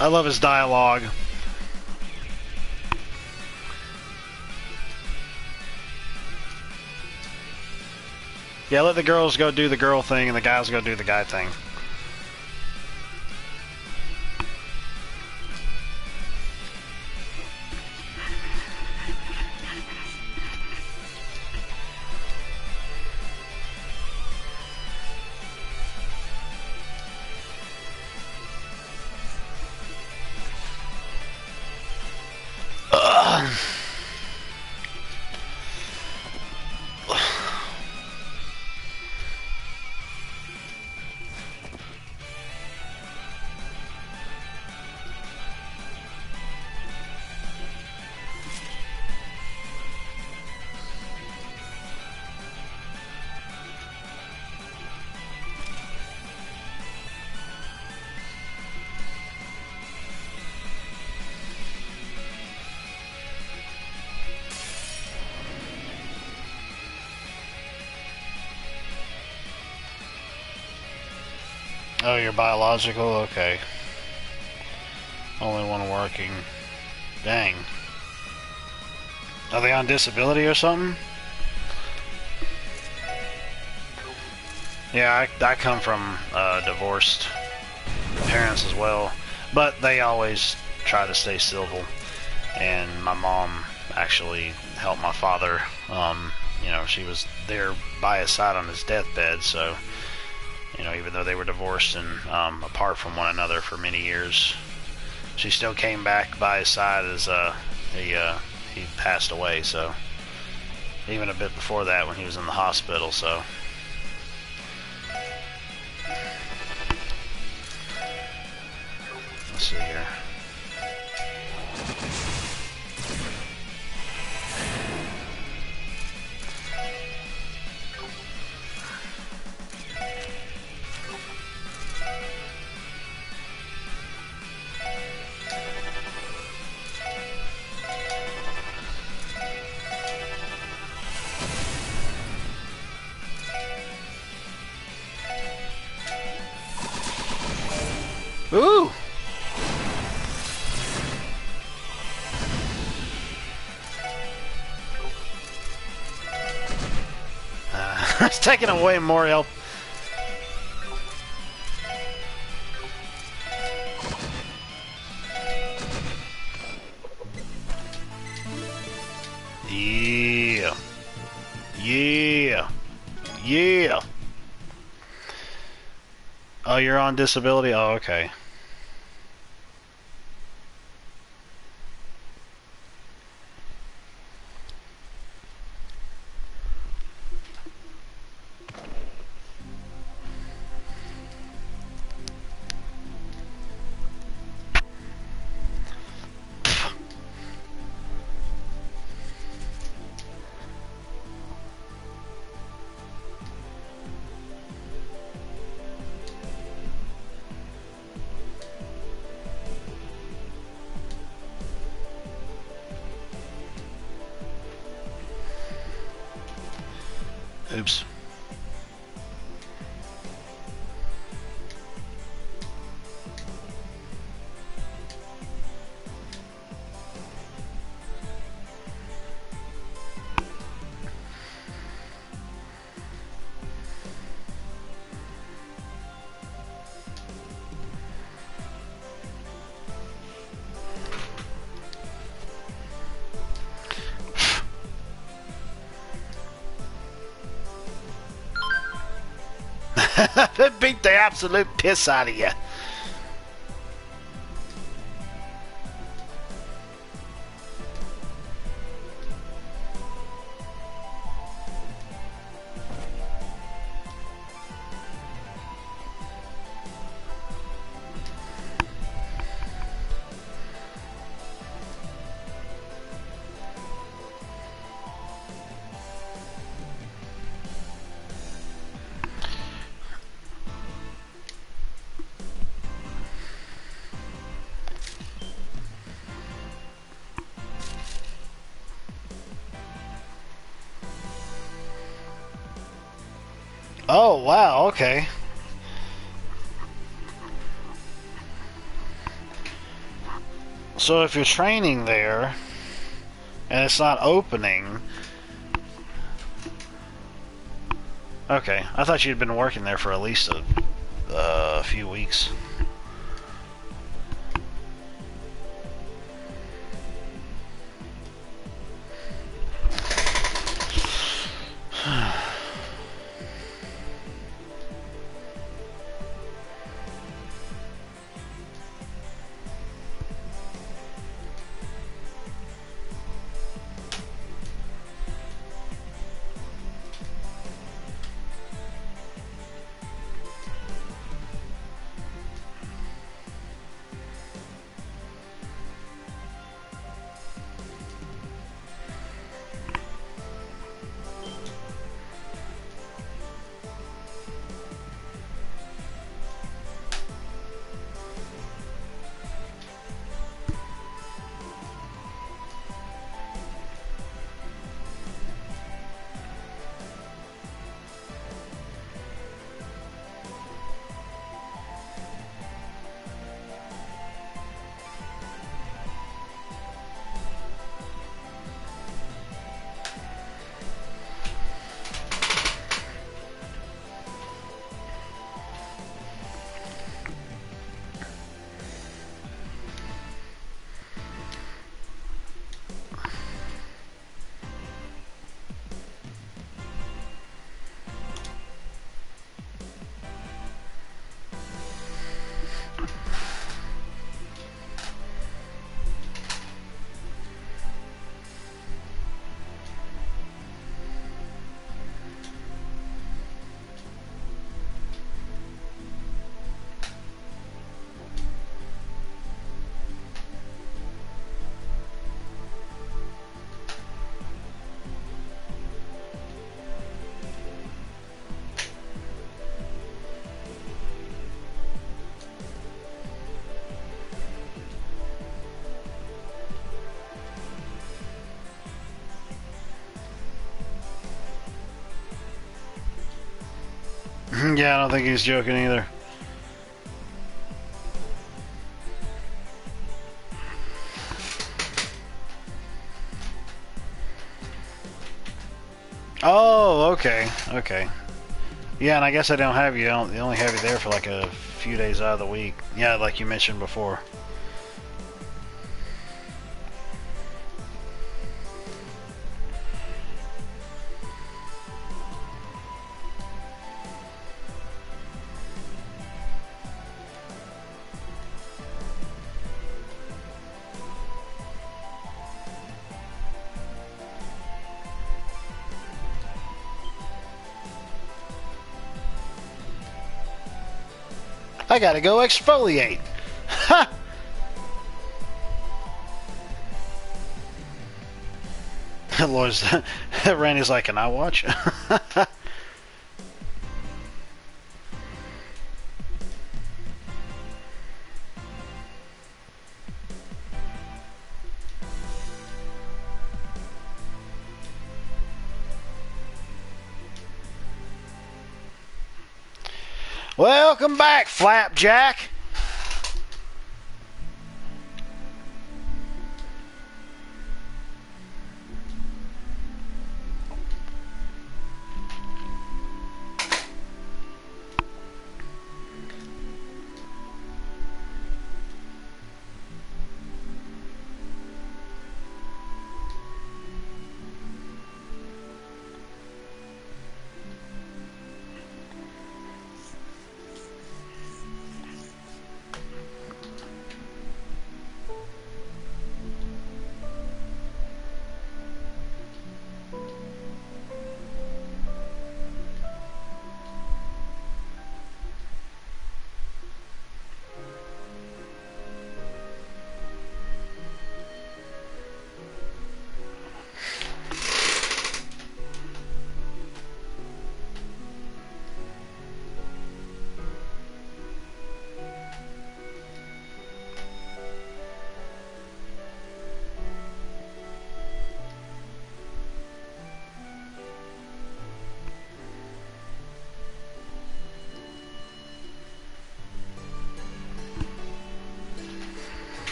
I love his dialogue. Yeah, let the girls go do the girl thing and the guys go do the guy thing. Oh, you're biological? Okay. Only one working. Dang. Are they on disability or something? Yeah, I come from divorced parents as well, but they always try to stay civil. And my mom actually helped my father. You know, she was there by his side on his deathbed, so... You know, even though they were divorced and apart from one another for many years, she still came back by his side as he passed away. So even a bit before that, when he was in the hospital. So let's see here. Ooh! It's taking away more help. Yeah. Yeah. Yeah. Oh, you're on disability? Oh, okay. Oops. It beat the absolute piss out of you. Oh, wow, okay. So if you're training there and it's not opening... Okay, I thought you'd been working there for at least a few weeks. Yeah, I don't think he's joking either. Oh, okay, okay. Yeah, and I guess I don't have you. They only have you there for like a few days out of the week. Yeah, like you mentioned before. I gotta go exfoliate. Ha! Lloyd's, Randy's like, can I watch? Welcome back, Flapjack.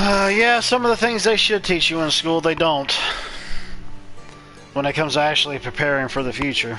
Yeah, some of the things they should teach you in school, they don't. When it comes to actually preparing for the future.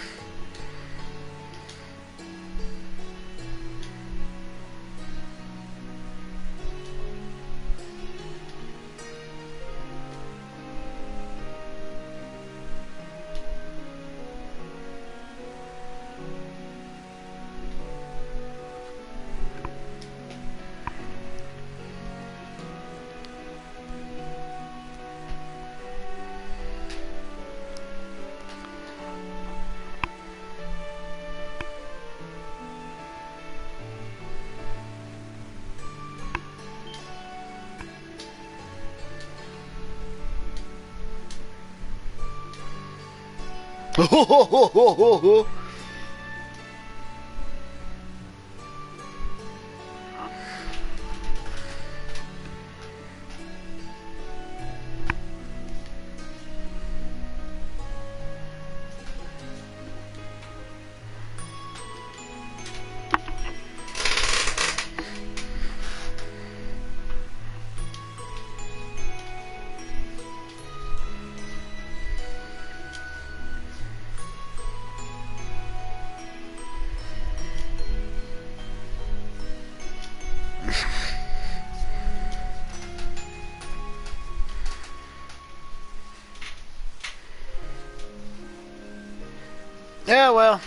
Yeah, well,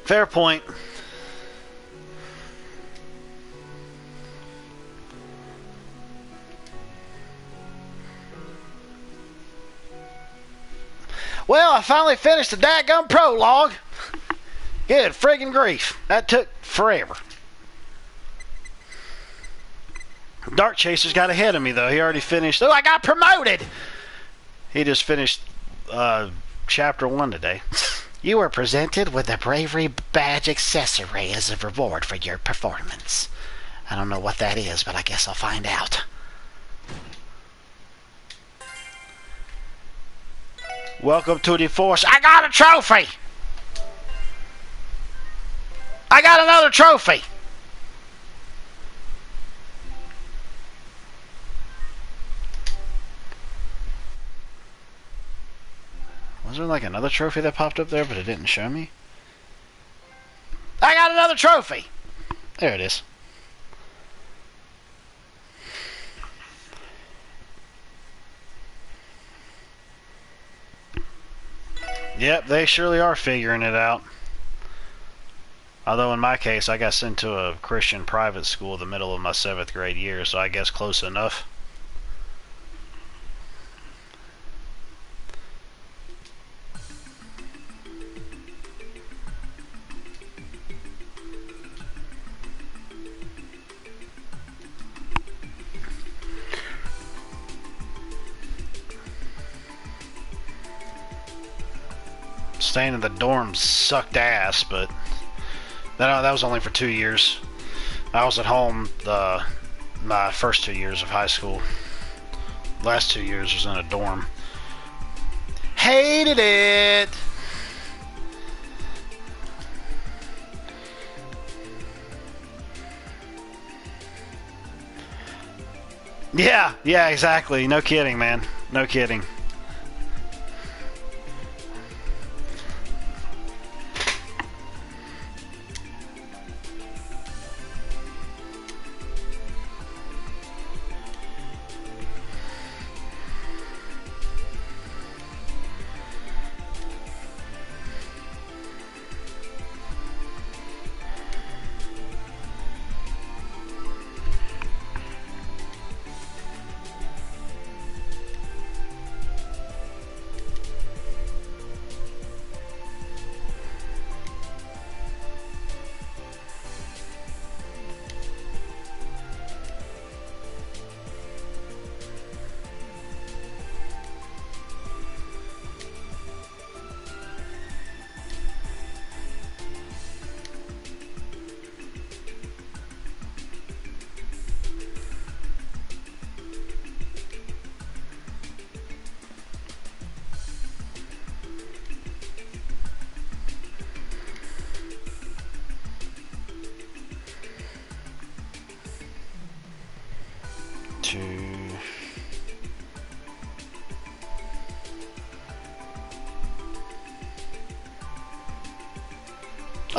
fair point. Well, I finally finished the dadgum prologue. Good friggin' grief. That took forever. Dark Chaser's got ahead of me, though. He already finished. Oh, I got promoted! He just finished Chapter 1 today. You were presented with a bravery badge accessory as a reward for your performance. I don't know what that is, but I guess I'll find out. Welcome to the force. I got a trophy! I got another trophy! Was there like another trophy that popped up there, but it didn't show me? I got another trophy! There it is. Yep, they surely are figuring it out. Although in my case, I got sent to a Christian private school in the middle of my 7th grade year, so I guess close enough. Staying in the dorms sucked ass, but that was only for 2 years. I was at home my first 2 years of high school. Last 2 years was in a dorm. Hated it! Yeah, exactly. No kidding, man. No kidding.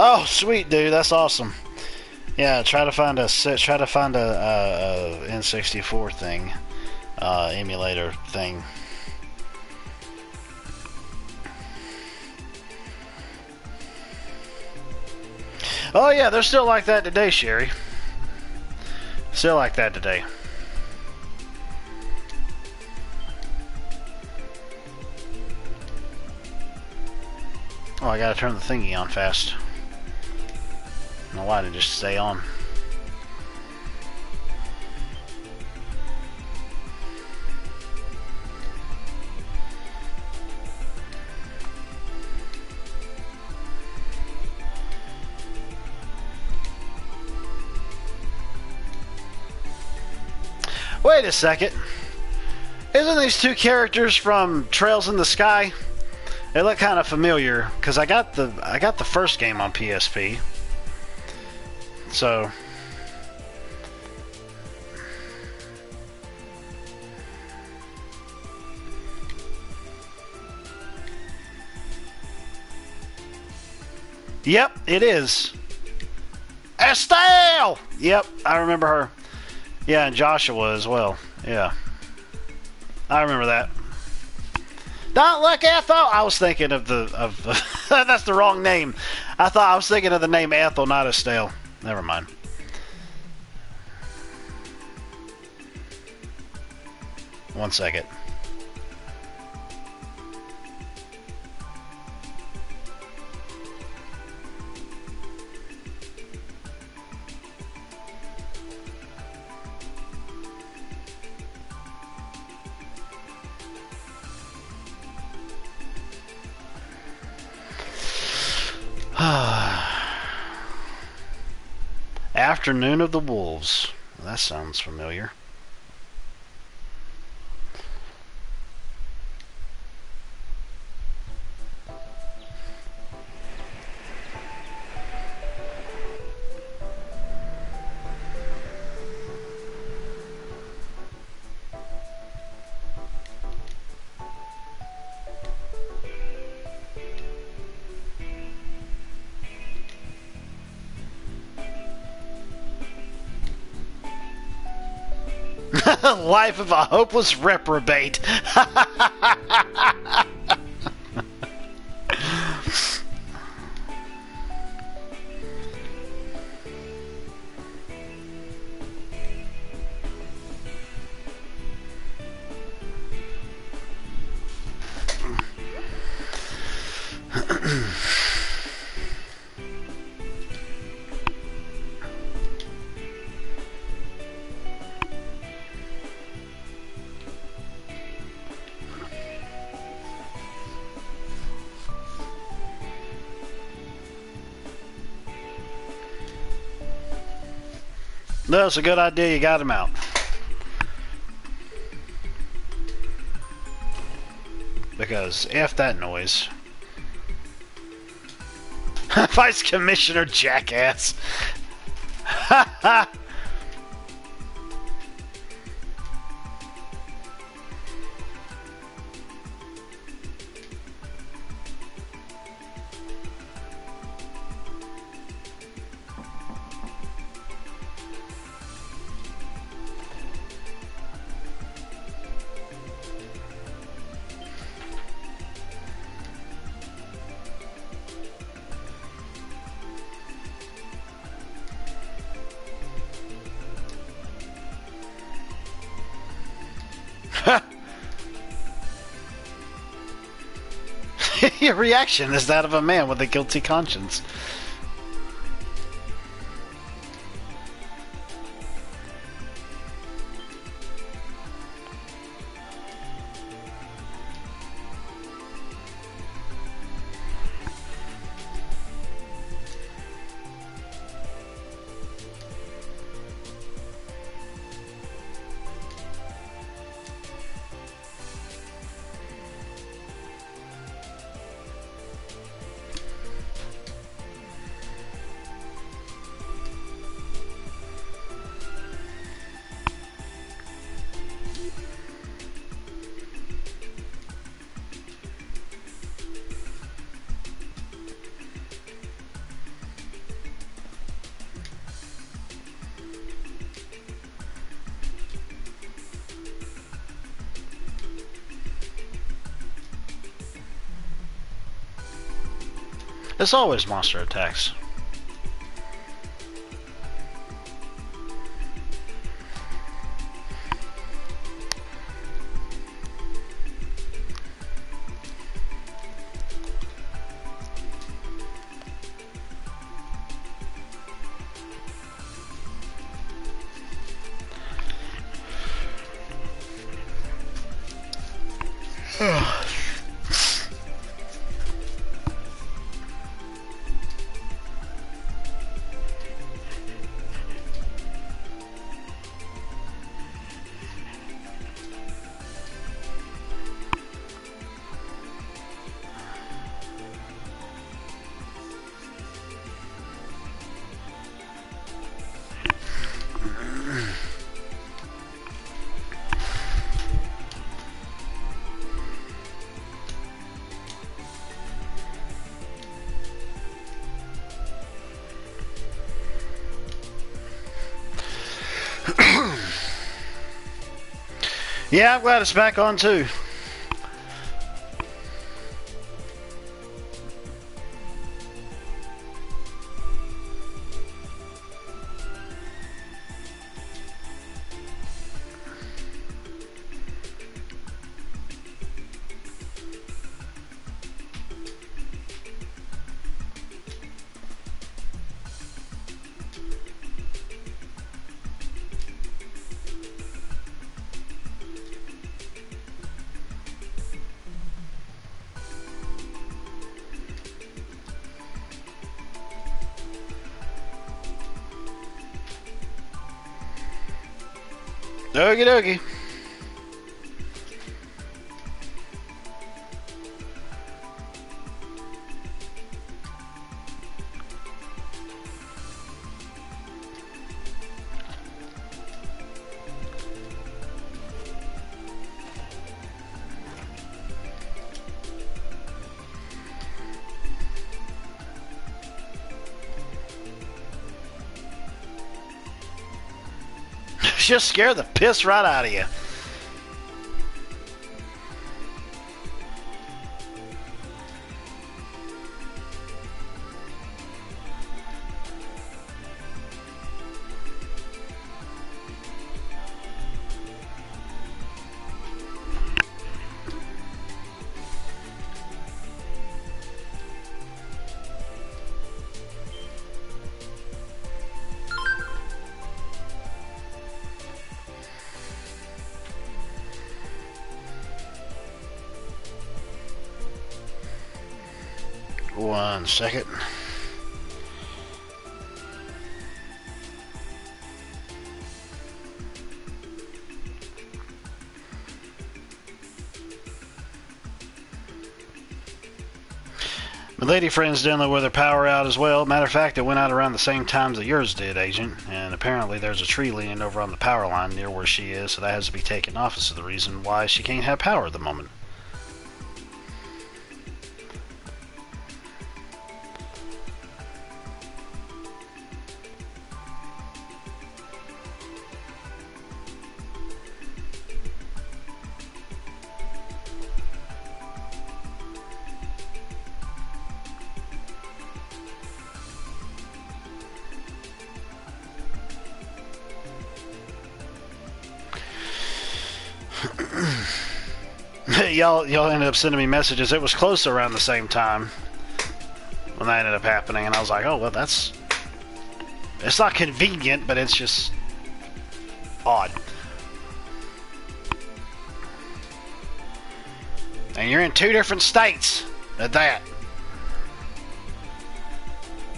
Oh, sweet, dude. That's awesome. Yeah, try to find a N64 thing, emulator thing. Oh yeah, they're still like that today, Sherry. Still like that today. Oh, I gotta turn the thingy on fast. I don't know why it didn't just stay on. Wait a second. Isn't these two characters from Trails in the Sky? They look kind of familiar because I got the first game on PSP. So yep, it is. Estelle! Yep, I remember her. Yeah, and Joshua as well. Yeah. I remember that. Don't look, Ethel! I was thinking of that's the wrong name. I was thinking of the name Ethel, not Estelle. Never mind. One second. Afternoon of the Wolves. That sounds familiar. Life of a hopeless reprobate. No, it's a good idea. You got him out. Because F that noise. Vice Commissioner Jackass. Ha ha! Your reaction is that of a man with a guilty conscience. It's always monster attacks. Yeah, I'm glad it's back on too. Okie dokie. Just scare the piss right out of you. One second. My lady friend's dealing with her power out as well. Matter of fact, it went out around the same time that yours did, Agent. And apparently there's a tree leaning over on the power line near where she is, so that has to be taken off as the reason why she can't have power at the moment. Y'all ended up sending me messages. It was close around the same time when that ended up happening, and I was like, oh, well, it's not convenient, but it's just odd. And you're in two different states at that.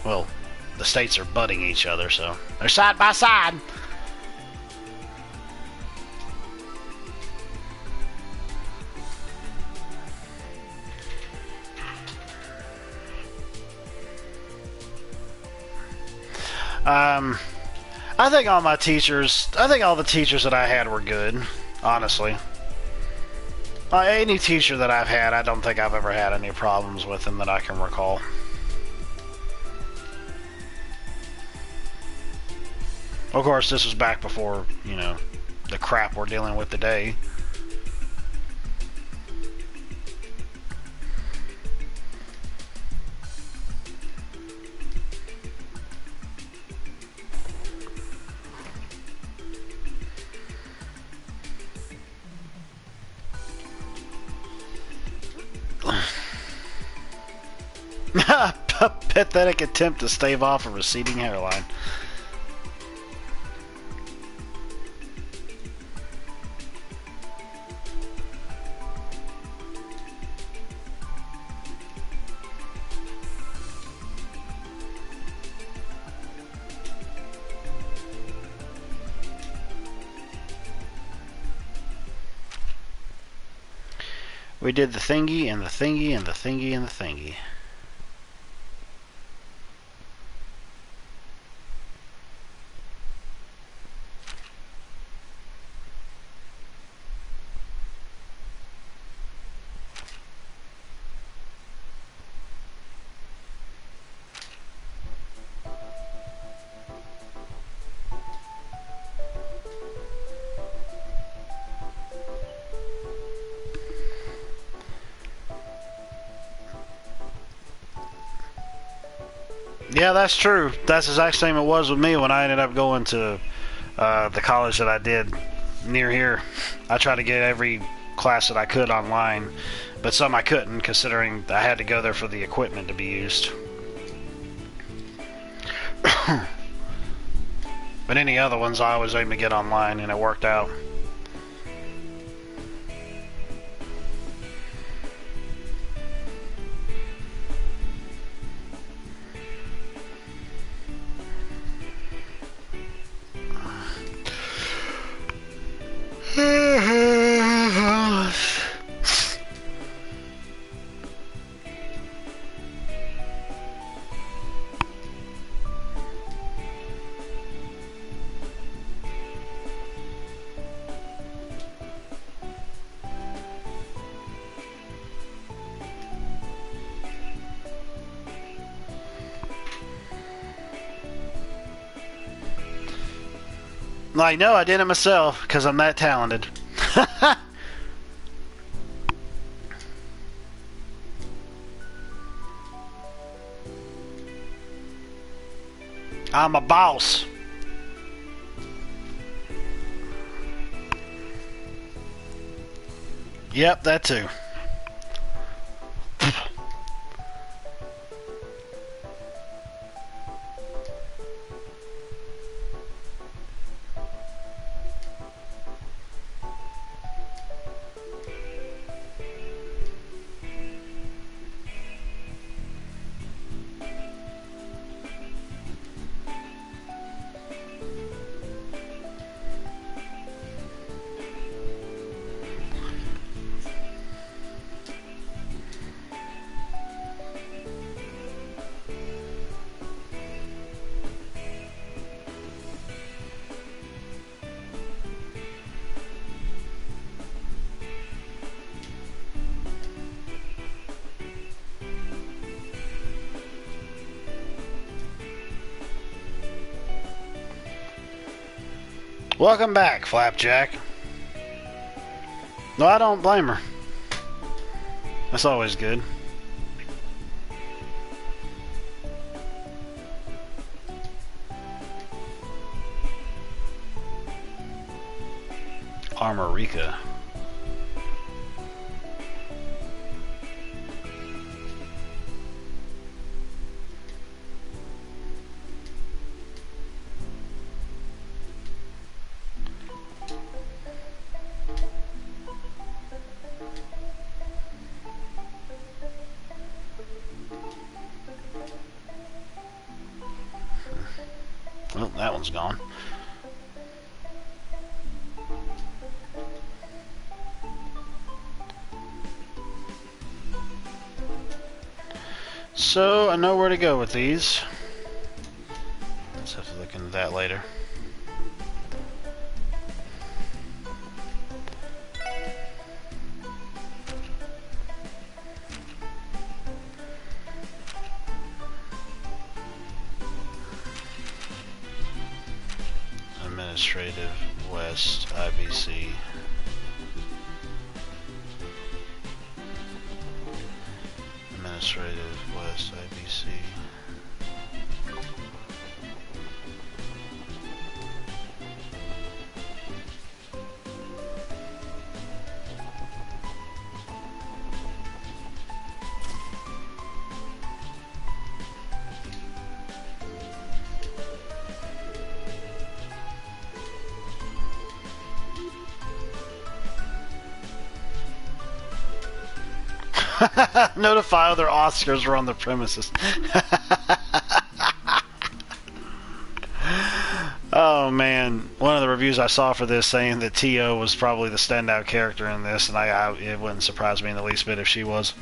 Well, the states are butting each other, so they're side by side. I think all the teachers that I had were good, honestly. Any teacher that I've had, I don't think I've ever had any problems with them that I can recall. Of course, this was back before, you know, the crap we're dealing with today. Pathetic attempt to stave off a receding hairline. We did the thingy and the thingy and the thingy and the thingy. Yeah, that's true. That's the exact same it was with me when I ended up going to the college that I did near here. I tried to get every class that I could online, but some I couldn't, considering I had to go there for the equipment to be used. But any other ones I was able to get online, and it worked out. Like, no, I did it myself, because I'm that talented. I'm a boss. Yep, that too. Welcome back, Flapjack. No, I don't blame her. That's always good. Armorica. Well, that one's gone. So, I know where to go with these. Let's have to look into that later. Administrative West IBC. Administrative West IBC. Notify other Oscars are on the premises. Oh man, one of the reviews I saw for this saying that Tio was probably the standout character in this, and it wouldn't surprise me in the least bit if she was.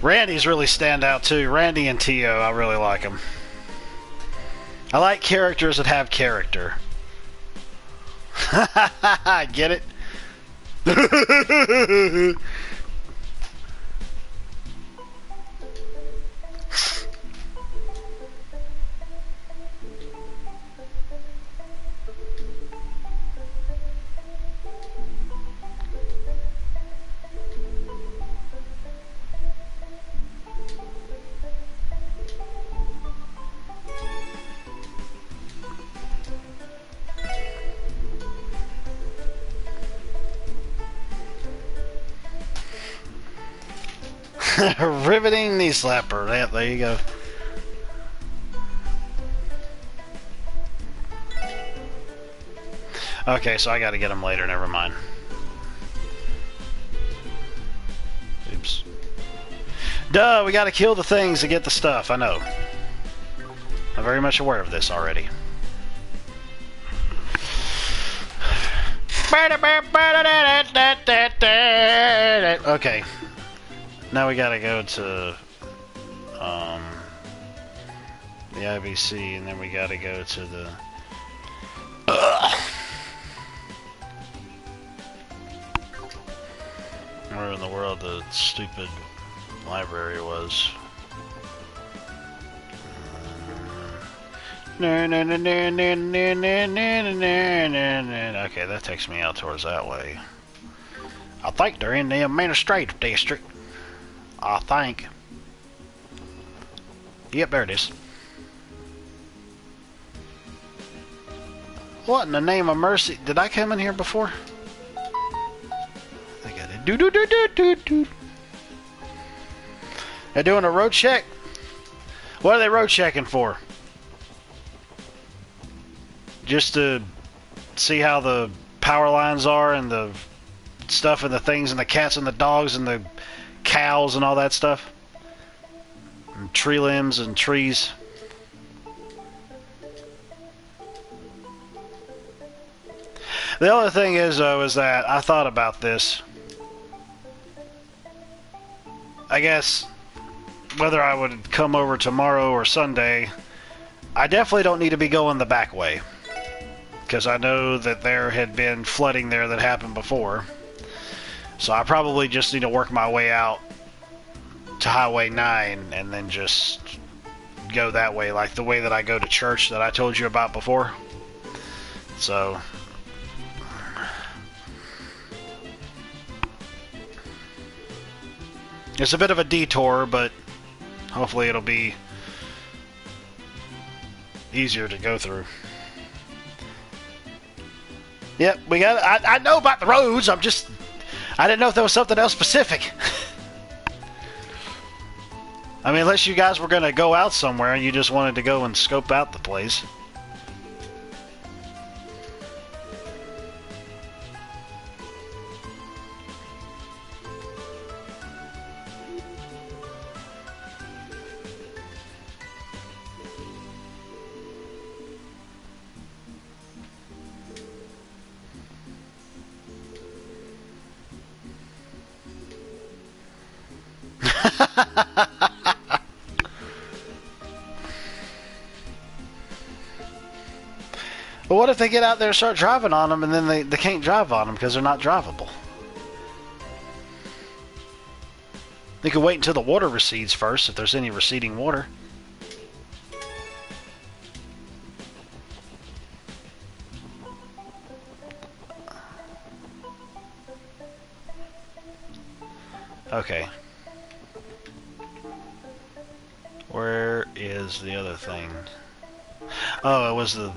Randy's really stand out too. Randy and Tio, I really like them. I like characters that have character. Get it? Riveting knee slapper. Yeah, there you go. Okay, so I gotta get them later. Never mind. Oops. Duh, we gotta kill the things to get the stuff. I know. I'm very much aware of this already. Okay. Now we gotta go to the IBC, and then we gotta go to the where in the world the stupid library was. Okay, that takes me out towards that way. I think they're in the administrative district. I think. Yep, there it is. What in the name of mercy? Did I come in here before? I think I did. They're doing a road check? What are they road checking for? Just to see how the power lines are and the stuff and the things and the cats and the dogs and the cows and all that stuff, and tree limbs and trees. The other thing is, though, is that I thought about this. I guess whether I would come over tomorrow or Sunday, I definitely don't need to be going the back way, because I know that there had been flooding there that happened before. So I probably just need to work my way out to Highway 9 and then just go that way, like the way that I go to church that I told you about before. So it's a bit of a detour, but hopefully it'll be easier to go through. Yep, we got. I know about the roads. I didn't know if there was something else specific. I mean, unless you guys were going to go out somewhere and you just wanted to go and scope out the place. But what if they get out there and start driving on them and then they can't drive on them because they're not drivable? They could wait until the water recedes first, if there's any receding water. Okay. Where is the other thing? Oh, it was the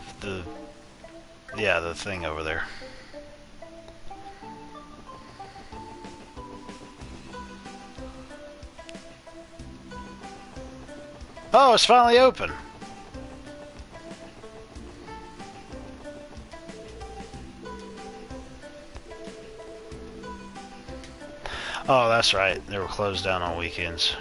thing over there. Oh, it's finally open. Oh, that's right. They were closed down on weekends.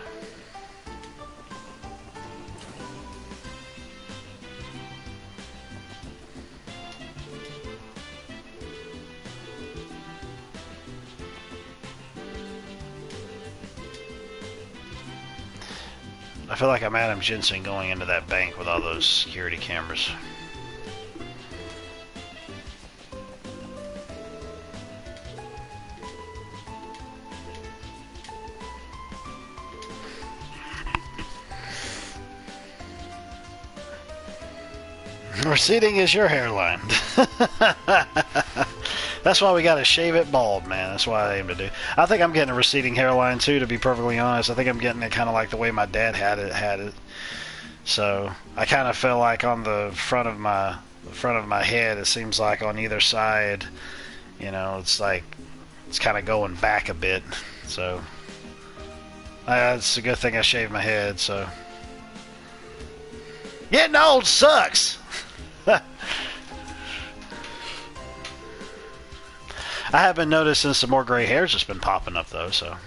I feel like I'm Adam Jensen going into that bank with all those security cameras. Receding is your hairline. That's why we gotta shave it bald, man. That's what I aim to do. I think I'm getting a receding hairline too, to be perfectly honest. I think I'm getting it kind of like the way my dad had it. So I kind of feel like on the front of my head, it seems like on either side, you know, it's like it's kind of going back a bit. So it's a good thing I shaved my head. So getting old sucks. I have been noticing some more gray hairs that's been popping up, though, so.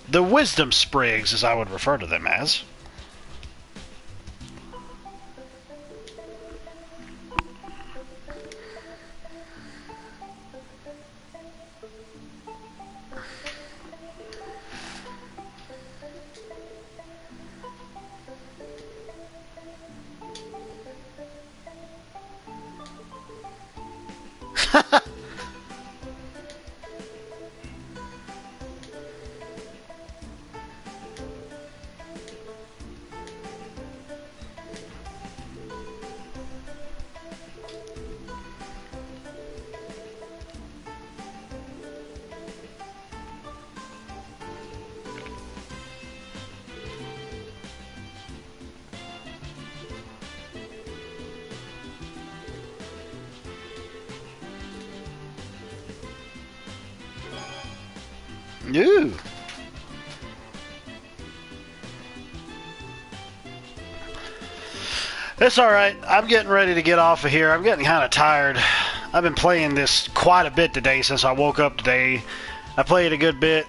The wisdom sprigs, as I would refer to them as. Ooh. It's alright. I'm getting ready to get off of here. I'm getting kind of tired. I've been playing this quite a bit today since I woke up today. I played a good bit,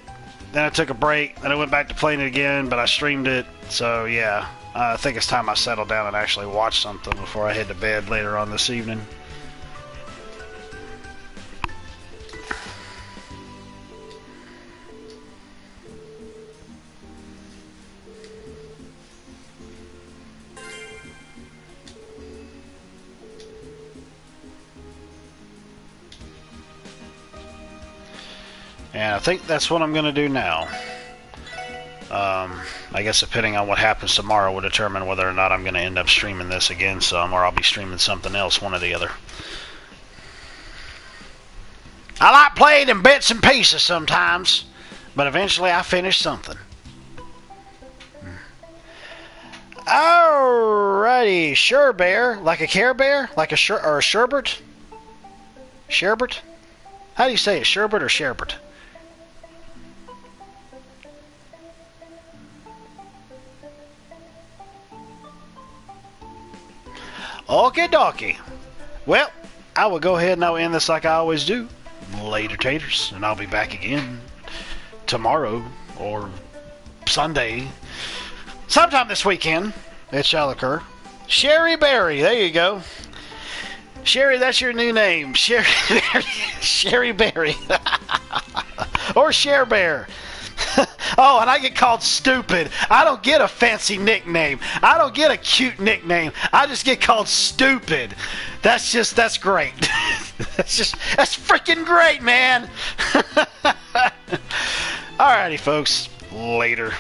then I took a break, then I went back to playing it again, but I streamed it. So, yeah. I think it's time I settle down and actually watch something before I head to bed later on this evening. And I think that's what I'm going to do now. I guess depending on what happens tomorrow will determine whether or not I'm going to end up streaming this again some, or I'll be streaming something else, one or the other. I like playing in bits and pieces sometimes, but eventually I finish something. Alrighty, Sure Bear, like a Care Bear, like a or a sherbet? Sherbet? How do you say it, sherbet or sherbet? Okie dokie. Well, I will go ahead and I'll end this like I always do. Later, taters, and I'll be back again tomorrow or Sunday. Sometime this weekend, it shall occur. Sherry Berry, there you go. Sherry, that's your new name. Sherry Berry. Sherry Berry. Or Share Bear. Oh, and I get called stupid. I don't get a fancy nickname. I don't get a cute nickname. I just get called stupid. That's great. That's freaking great, man. Alrighty, folks. Later.